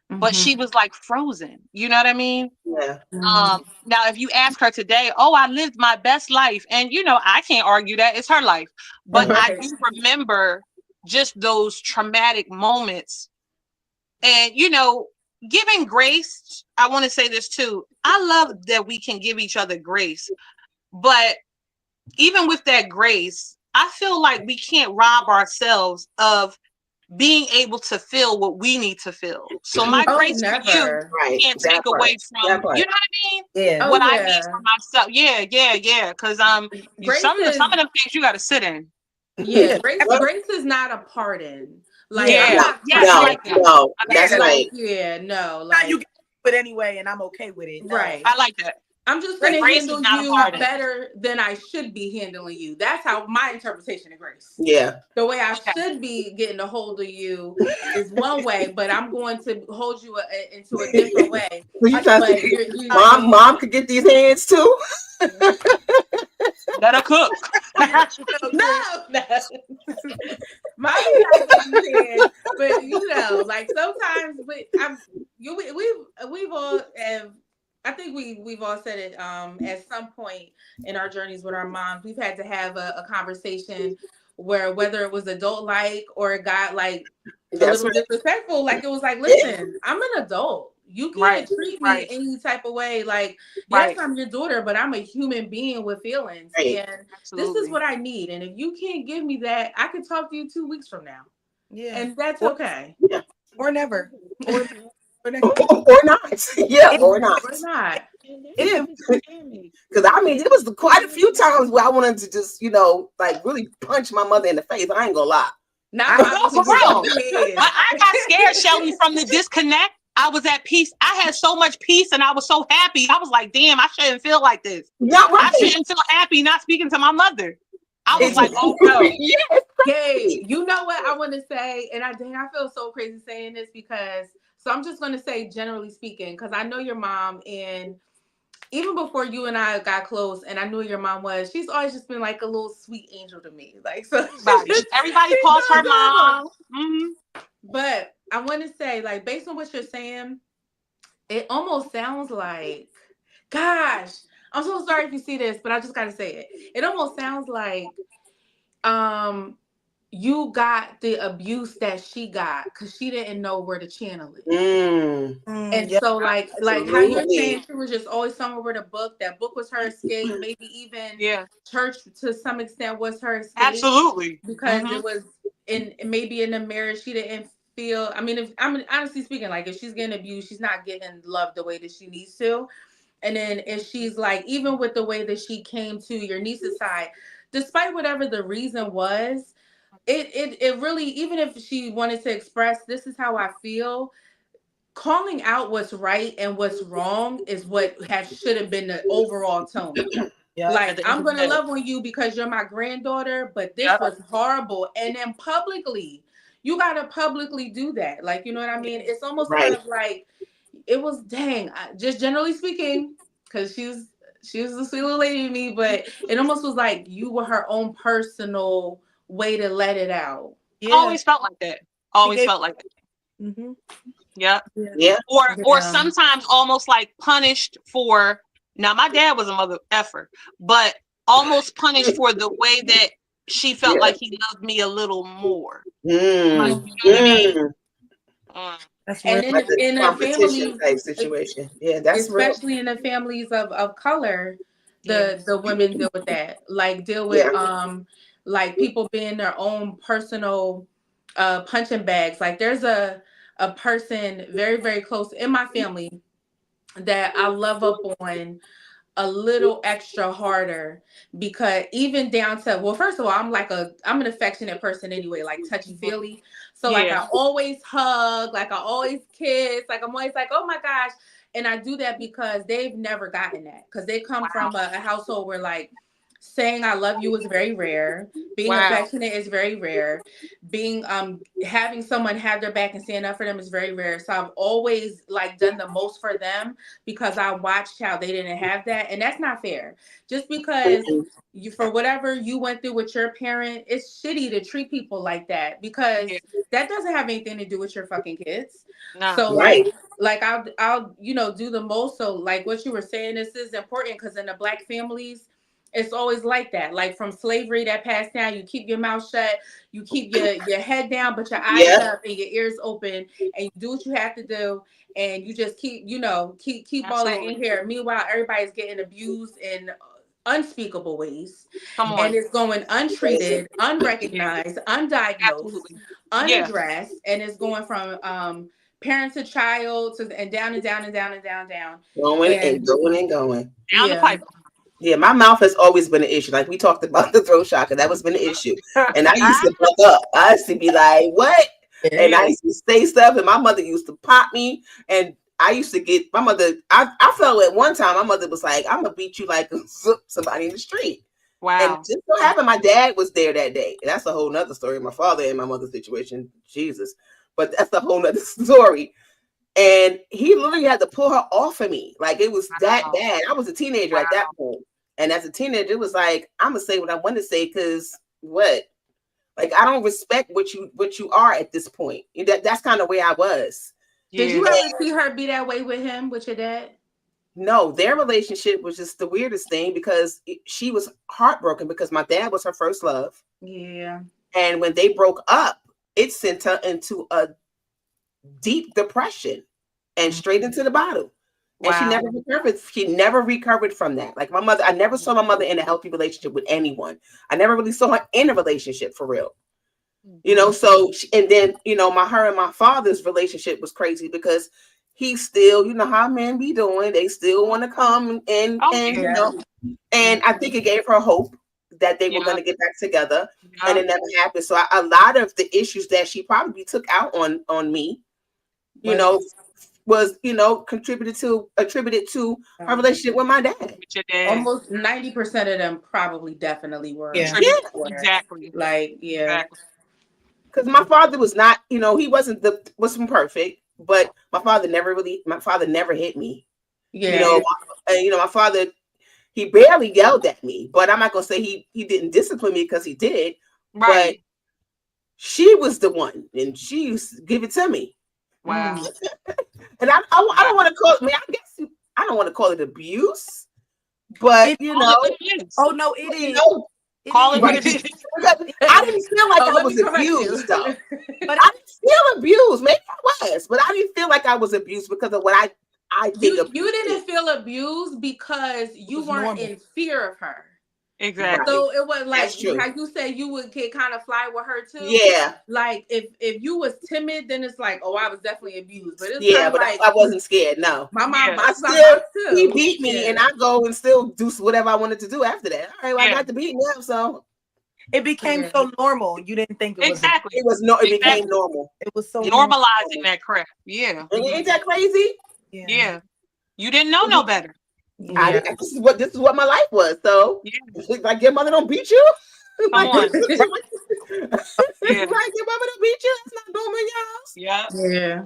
But she was like frozen. You know what I mean? Yeah. Now, if you ask her today, I lived my best life. And, I can't argue that. It's her life. But I do remember just those traumatic moments. And, giving grace, I want to say this too. I love that we can give each other grace. But even with that grace, I feel like we can't rob ourselves of being able to feel what we need to feel. So my grace for you can't take away from, you know what I mean? Yeah. What I need for myself. Yeah. Because some of them things you got to sit in. Yeah, grace is not a pardon. Like, no, that's right. Yeah, no, like you get it anyway, and I'm okay with it. Right. I like that. I'm just going to handle you better than I should be handling you. That's how my interpretation of grace. Yeah. The way I should be getting a hold of you is one way, but I'm going to hold you into a different way. Mom could get these hands too. Let her cook. No. Mommy not getting hands, but like sometimes, but we've all have. I think we've all said it at some point in our journeys with our moms. We've had to have a conversation where whether it was adult like or it got like a little disrespectful, like it was like, listen, I'm an adult. You can't treat me any type of way. Like, yes, I'm your daughter, but I'm a human being with feelings. And this is what I need. And if you can't give me that, I can talk to you 2 weeks from now. Yeah. And that's okay. Yeah. Or never. Or not. Yeah, or not. Or not. Because it was quite a few times where I wanted to just, like really punch my mother in the face. I ain't gonna lie. I got scared, Shelly, from the disconnect. I was at peace. I had so much peace and I was so happy. I was like, damn, I shouldn't feel like this. I shouldn't feel happy not speaking to my mother. I was like, oh no. Yeah, it's Gabe, you know what I want to say, and I feel so crazy saying this because so I'm just going to say generally speaking because I know your mom, and even before you and I got close, and I knew your mom was, she's always just been like a little sweet angel to me, like so. Everybody She's calls so her good. mom. Mm-hmm. But I want to say, like, based on what you're saying, it almost sounds like, gosh, I'm so sorry if you see this, but I just got to say it. It almost sounds like, you got the abuse that she got because she didn't know where to channel it. And Yeah. so like how you're Absolutely. saying she was just always somewhere with a book. That book was her escape. Maybe even church to some extent was her escape. Absolutely. Because it was maybe in the marriage she didn't feel. I mean, honestly speaking, like if she's getting abused, she's not getting love the way that she needs to. And then if she's like, even with the way that she came to your niece's side, despite whatever the reason was, it really, even if she wanted to express, this is how I feel, calling out what's right and what's wrong is what should have been the overall tone. Yeah. Like, I'm gonna love on you because you're my granddaughter, but this was horrible. And then publicly, you gotta publicly do that. Like, you know what I mean? It's almost kind of like it was, dang, just generally speaking, because she was a sweet little lady to me, but it almost was like you were her own personal way to let it out. Yeah. Always felt like that. Felt like that. Mm-hmm. Yeah. Yeah. Or sometimes almost like punished for. Now my dad was a mother effer, but almost punished for the way that she felt like he loved me a little more. Like, you know what I mean? That's and real. in a family type situation. Yeah, that's especially real. in the families of color, the women deal with that. Like deal with like people being their own personal punching bags. Like there's a person very, very close in my family that I love up on a little extra harder, because even down to, well, first of all, I'm an affectionate person anyway, like touchy feely. So like I always hug, like I always kiss, like I'm always like, oh my gosh. And I do that because they've never gotten that, because they come from a household where like saying I love you is very rare. Being affectionate is very rare. Being having someone have their back and stand up for them is very rare. So I've always like done the most for them because I watched how they didn't have that. And that's not fair. Just because you, for whatever you went through with your parent, it's shitty to treat people like that, because that doesn't have anything to do with your fucking kids. No. So like I'll do the most. So like what you were saying, this is important because in the Black families, it's always like that. Like from slavery that passed down, you keep your mouth shut, you keep your head down, but your eyes up and your ears open, and you do what you have to do, and you just keep all that in here. Meanwhile, everybody's getting abused in unspeakable ways, and it's going untreated, unrecognized, undiagnosed, unaddressed, and it's going from parent to child to and down and down and down and down. Going and going. Down the pipe. Yeah, my mouth has always been an issue. Like we talked about the throat chakra, that was been an issue. And I used to buck up. I used to be like, what? And I used to say stuff, and my mother used to pop me. And I used to get my mother. I felt at one time my mother was like, I'm gonna beat you like somebody in the street. Wow. And just so happened my dad was there that day. And that's a whole nother story. My father and my mother's situation. Jesus. But that's a whole nother story. And he literally had to pull her off of me. Like it was that bad. I was a teenager at that point. And as a teenager, it was like, I'm gonna say what I want to say, because what? Like I don't respect what you are at this point. That's kind of where I was. Did you ever see her be that way with him, with your dad? No, their relationship was just the weirdest thing, because she was heartbroken because my dad was her first love. Yeah. And when they broke up, it sent her into a deep depression and straight into the bottle. And she never recovered. She never recovered from that. Like my mother, I never saw my mother in a healthy relationship with anyone. I never really saw her in a relationship for real. So, and then, her and my father's relationship was crazy, because he still, how men be doing. They still want to come and I think it gave her hope that they were going to get back together, and it never happened. So a lot of the issues that she probably took out on me, was, attributed to her relationship with my dad. With your dad. Almost 90% of them probably definitely were. Yeah. Exactly. Like, yeah. Exactly. Because my father was not, he wasn't perfect, but my father never hit me. Yeah. My father, he barely yelled at me, but I'm not gonna say he didn't discipline me, because he did. Right. But she was the one, and she used to give it to me. Wow. And I don't want to call it. I guess I don't want to call it abuse, but It is. Oh no, it is. Call it what it right? is. I didn't feel like I was abused, though. But I didn't feel abused. Maybe I was, but I didn't feel like I was abused because of what I think of. You didn't feel abused because you weren't in fear of her. Exactly. So it was like you said, you would kind of fly with her too. Yeah. Like if you was timid, then it's like, oh, I was definitely abused. But it's but like I wasn't scared. No, my mom. He beat me, and I go and still do whatever I wanted to do after that. All right, well, I got to beat him, so it became so normal. You didn't think it was exactly. It became normal. It was so normalizing that crap. Yeah. Ain't that crazy? Yeah. You didn't know no better. Yeah. This is what my life was. So, like, your mother don't beat you. Come on. Like, your mother don't beat you. That's not normal in your house.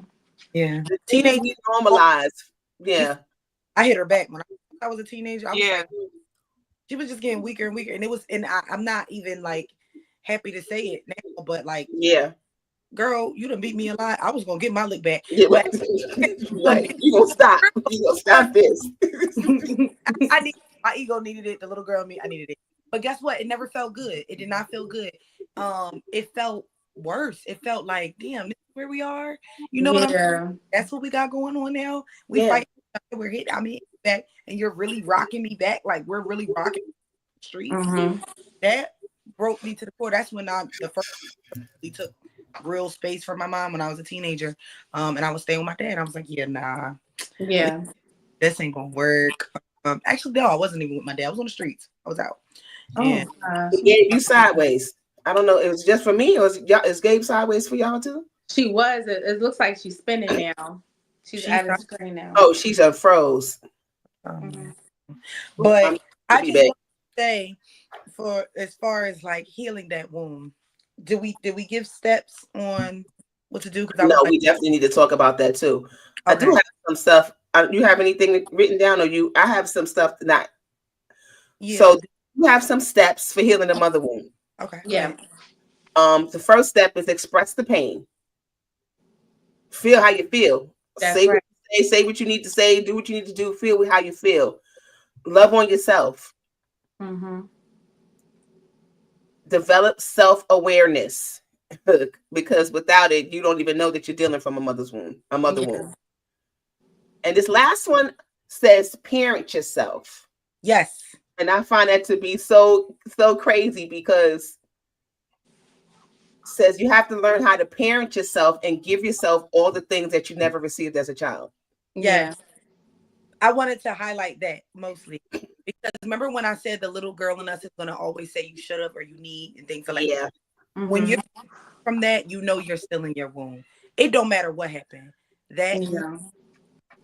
Yeah. Teenage normalized. Yeah. I hit her back when I was a teenager. I was like, she was just getting weaker and weaker, and I'm not even like happy to say it now, but like, girl, you done beat me a lot. I was gonna get my lick back. Yeah, but you gonna stop. You gonna stop this. My ego needed it. The little girl in me, I needed it. But guess what? It never felt good. It did not feel good. It felt worse. It felt like, damn, this is where we are. You know what I'm saying? That's what we got going on now. We fight. We're hit. I'm hitting back, and you're really rocking me back. Like we're really rocking the street. That broke me to the core. That's when the first we took real space for my mom when I was a teenager. And I was staying with my dad. I was like, nah. Yeah. This ain't gonna work. Actually, no, I wasn't even with my dad. I was on the streets. I was out. And you sideways. I don't know. It was just for me, or is Gabe sideways for y'all too? She was. It looks like she's spinning now. She's at the screen now. Oh, she's froze. But I just want to say, for as far as like healing that wound, did we give steps on what to do? Because we definitely need to talk about that too. Okay. I do have some stuff. You have anything written down, or I have some stuff not. Yeah. So you have some steps for healing the mother wound. Okay. Yeah. The first step is express the pain. Feel how you feel. Say what you need to say. Do what you need to do. Feel how you feel. Love on yourself. Mm-hmm. Develop self-awareness, because without it, you don't even know that you're dealing from a mother wound. And this last one says parent yourself. Yes. And I find that to be so crazy, because it says you have to learn how to parent yourself and give yourself all the things that you never received as a child. Yeah. I wanted to highlight that mostly because remember when I said the little girl in us is going to always say you should have or you need and things like that. Mm-hmm. When you're from that, you know you're still in your womb. It don't matter what happened. That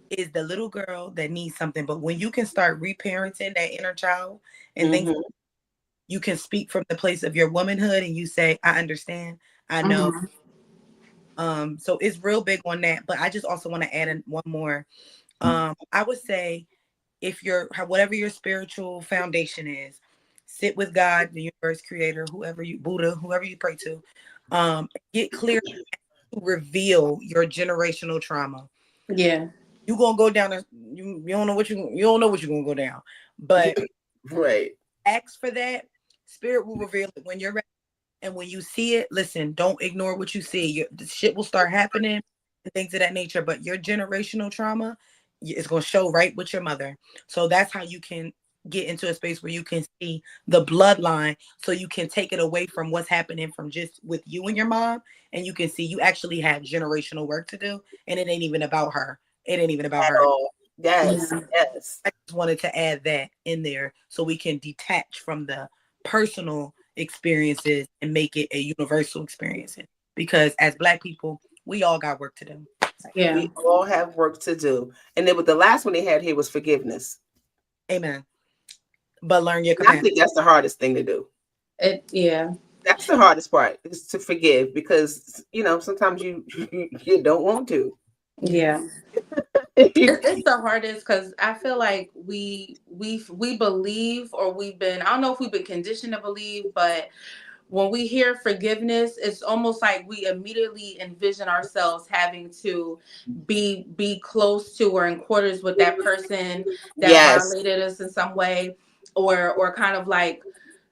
is the little girl that needs something. But when you can start reparenting that inner child and things, you can speak from the place of your womanhood and you say, I understand. I know. So it's real big on that. But I just also want to add in one more. I would say if whatever your spiritual foundation is, sit with God, the universe creator, Buddha, whoever you pray to, get clear to reveal your generational trauma. Yeah. You're gonna go down there, you don't know what you're gonna go down. But ask for that. Spirit will reveal it when you're ready. And when you see it, listen, don't ignore what you see. The shit will start happening and things of that nature. But your generational trauma is going to show right with your mother. So that's how you can get into a space where you can see the bloodline. So you can take it away from what's happening from just with you and your mom. And you can see you actually have generational work to do. And it ain't even about her. It ain't even about her. Yes. I just wanted to add that in there so we can detach from the personal experiences and make it a universal experience. Because as Black people, we all got work to do. Yeah. We all have work to do. And then with the last one they had here was forgiveness. Amen. But learn your And I capacity. think that's the hardest thing to do. Yeah. That's the hardest part, is to forgive, because sometimes you don't want to. Yeah. It's the hardest because I feel like we believe, or we've been, I don't know if we've been conditioned to believe, but when we hear forgiveness, it's almost like we immediately envision ourselves having to be close to or in quarters with that person that Yes. violated us in some way, or kind of like,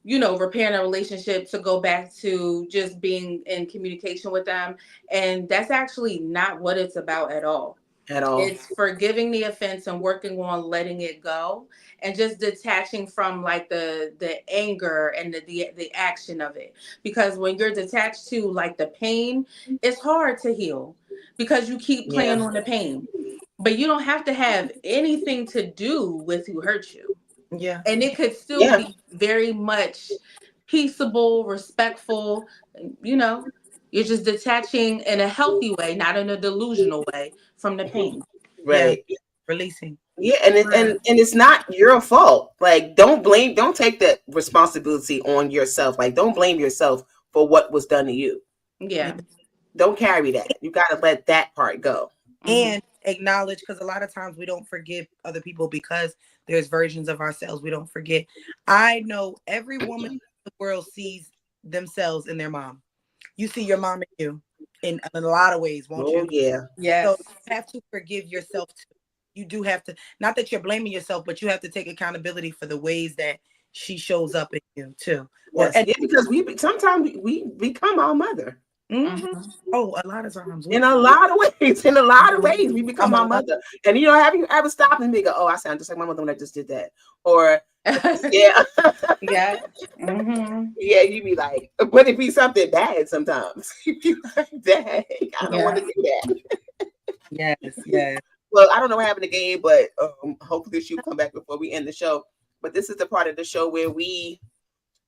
repairing a relationship to go back to just being in communication with them. And that's actually not what it's about at all. At all. It's forgiving the offense and working on letting it go, and just detaching from like the anger and the action of it. Because when you're detached to like the pain, it's hard to heal because you keep playing on the pain. But you don't have to have anything to do with who hurt you. Yeah. And it could still be very much peaceable, respectful. You're just detaching in a healthy way, not in a delusional way, from the pain. Right. Yeah. Releasing. Yeah, and it's not your fault. Like, don't take that responsibility on yourself. Like, don't blame yourself for what was done to you. Yeah. Don't carry that. You got to let that part go. And acknowledge, because a lot of times we don't forgive other people because there's versions of ourselves we don't forget. I know every woman in the world sees themselves in their mom. You see your mom in you in a lot of ways, won't you? Yeah. Yes. So you have to forgive yourself too. You do have to, not that you're blaming yourself, but you have to take accountability for the ways that she shows up in you too. Yes. Because sometimes we become our mother. Oh, a lot of times. In a lot of ways. In a lot of ways, we become our mother. And have you ever stopped and go, "Oh, I sound just like my mother when I just did that," or yeah, yeah, yeah, you be like, but it be something bad sometimes. You be like, "Dang, I don't want to do that." Yes. Well, I don't know what happened again, but hopefully she'll come back before we end the show. But this is the part of the show where we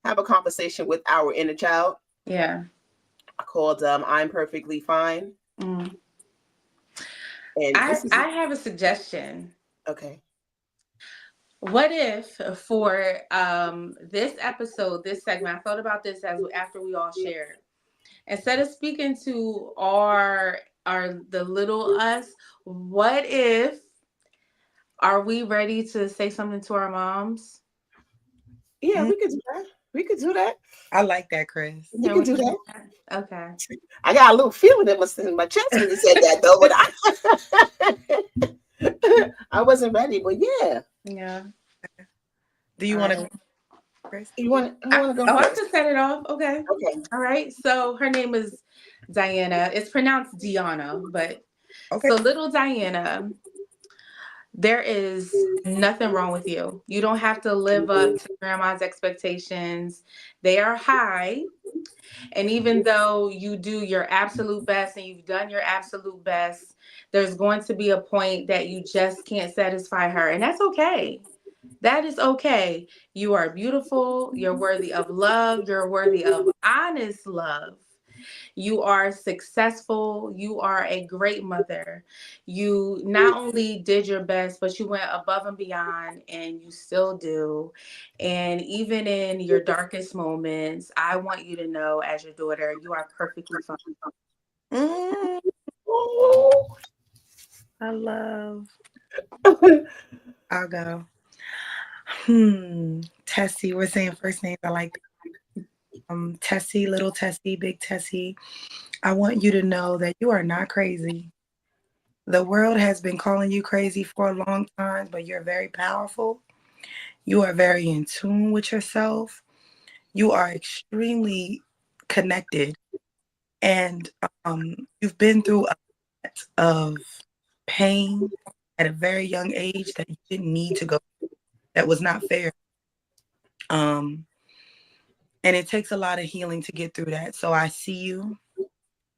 have a conversation with our inner child. Yeah. Called "I'm Perfectly Fine." And I have a suggestion. Okay. What if for this episode, this segment, I thought about this after we all shared. Instead of speaking to the little us, what if, are we ready to say something to our moms? Yeah, we could do that. We could do that. I like that, Chris. We could do that. Okay. I got a little feeling in my chest when you said that, though. But I wasn't ready. But yeah. Yeah. Do you want to, Chris? You want to go? Oh, I can set it off. Okay. Okay. All right. So her name is Diana. It's pronounced Diana, but okay. So little Diana, there is nothing wrong with you. You don't have to live up to grandma's expectations. They are high. And even though you do your absolute best and you've done your absolute best, there's going to be a point that you just can't satisfy her. And that's okay. That is okay. You are beautiful. You're worthy of love. You're worthy of honest love. You are successful. You are a great mother. You not only did your best, but you went above and beyond, and you still do. And even in your darkest moments, I want you to know, as your daughter, you are perfectly fine. I love. I'll go. Tessie. We're saying first names. I like that. Tessie, little Tessie, big Tessie. I want you to know that you are not crazy. The world has been calling you crazy for a long time, but you're very powerful. You are very in tune with yourself. You are extremely connected. And you've been through a lot of pain at a very young age that you didn't need to go through. That was not fair. And it takes a lot of healing to get through that. So I see you.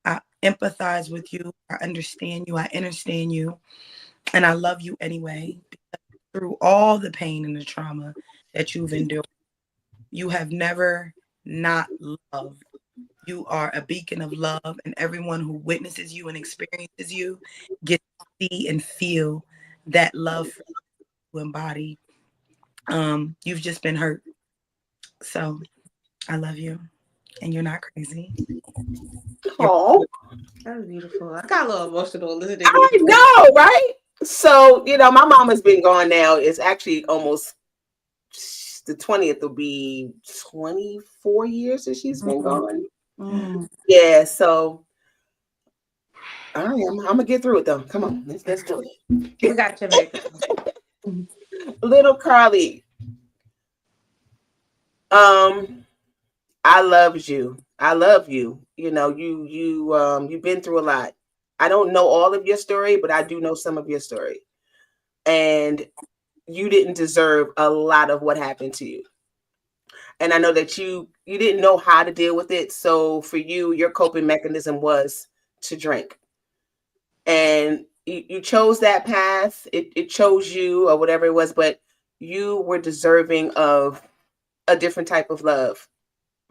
I empathize with you. I understand you. I understand you. And I love you anyway. Because through all the pain and the trauma that you've endured, you have never not loved You are a beacon of love, and everyone who witnesses you and experiences you gets to see and feel that love for you embody. You've just been hurt. So I love you, and you're not crazy. Oh, That was beautiful. I got a little emotional listening to I you. know, right? So, my mom has been gone now. It's actually almost the 20th will be 24 years that she's been gone. Mm. Yeah, so I'm gonna get through it though. Come on, let's do it. We got you, baby. Little Carly, I loved you. I love you. You've been through a lot. I don't know all of your story, but I do know some of your story. And you didn't deserve a lot of what happened to you. And I know that you didn't know how to deal with it. So for you, your coping mechanism was to drink. And you chose that path. It chose you or whatever it was, but you were deserving of a different type of love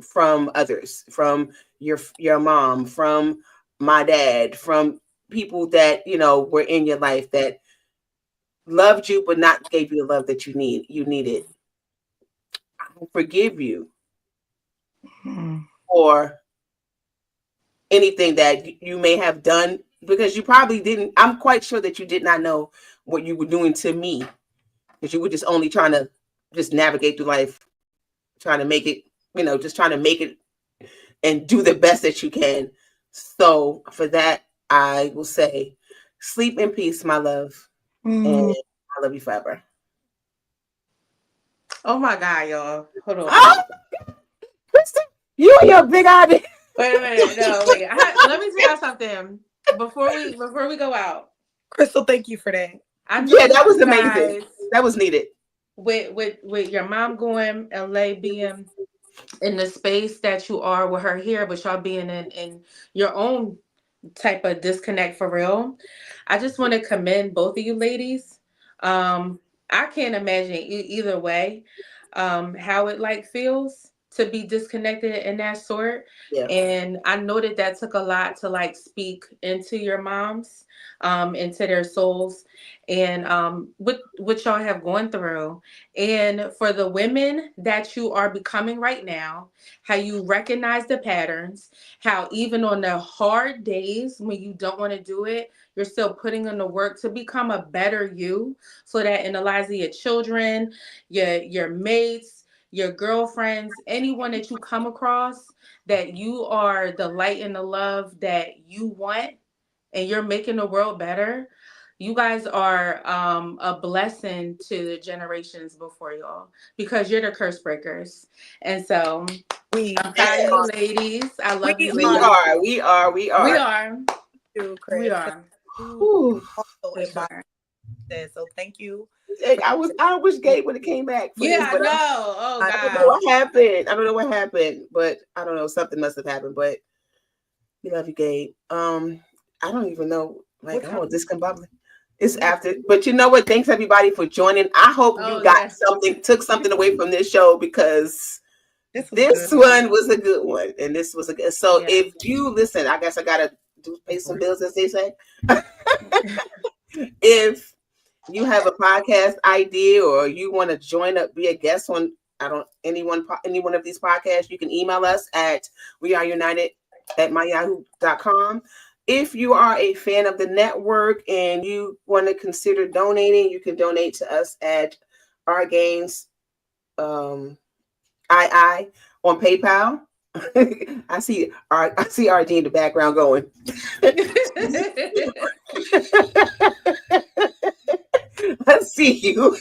from others, from your mom, from my dad, from people that were in your life that loved you but not gave you the love that you needed. I forgive you for anything that you may have done, because you probably didn't. I'm quite sure that you did not know what you were doing to me, because you were just only trying to just navigate through life, trying to make it, just trying to make it and do the best that you can. So for that, I will say, sleep in peace, my love. And I love you forever. Oh my God, y'all. Hold on. Oh, Kristen, you and your big eye. Wait a minute. No, wait. Let me tell y'all something before we go out. Crystal, thank you for that. I know That was you amazing. guys, That was needed. with your mom going, LA being in the space that you are with her here, but y'all being in your own type of disconnect for real. I just want to commend both of you ladies. I can't imagine either way how it like feels to be disconnected in that sort. Yeah. And I know that took a lot to like speak into your moms, into their souls, and what y'all have gone through. And for the women that you are becoming right now, how you recognize the patterns, how even on the hard days when you don't want to do it, you're still putting in the work to become a better you, so that in the lives of your children, your mates, your girlfriends, anyone that you come across, that you are the light and the love that you want, and you're making the world better. You guys are a blessing to the generations before y'all, because you're the curse breakers. And so I'm proud of you ladies. I love you ladies. We are. We are. Chris. We are. Also For embody sure. that. So thank you. I wish Gabe would have came back for Yeah, this, I but know. Oh I don't know God. what happened. I don't know what happened, but I don't know. Something must have happened. But we love you, Gabe. I don't even know. Like, I'm discombobulated. It's after, but you know what? Thanks everybody for joining. I hope you got took something away from this show, because this one was a good one, and this was a good. So if you listen, I guess I gotta pay some bills, as they say. If you have a podcast idea, or you want to join up, be a guest on any one of these podcasts, you can email us at weareunited@myyahoo.com. If you are a fan of the network and you want to consider donating, you can donate to us at our gains II on PayPal. I see RG in the background going. Let's see you.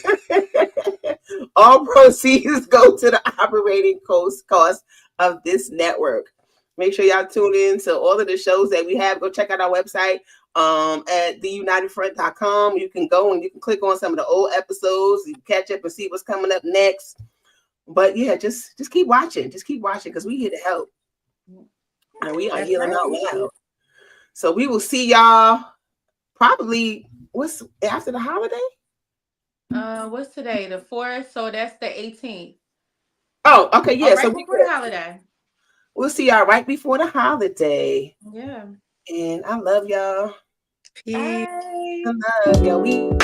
All proceeds go to the operating cost of this network. Make sure y'all tune in to all of the shows that we have. Go check out our website at theunitedfront.com. You can go and you can click on some of the old episodes. You can catch up and see what's coming up next. But yeah, just keep watching. Just keep watching, because we here to help. And we are healing out loud. So we will see y'all probably what's after the holiday? What's today? The 4th, so that's the 18th. Oh, okay, yeah. Right so before the holiday. We'll see y'all right before the holiday. Yeah. And I love y'all. Peace. Bye. I love y'all.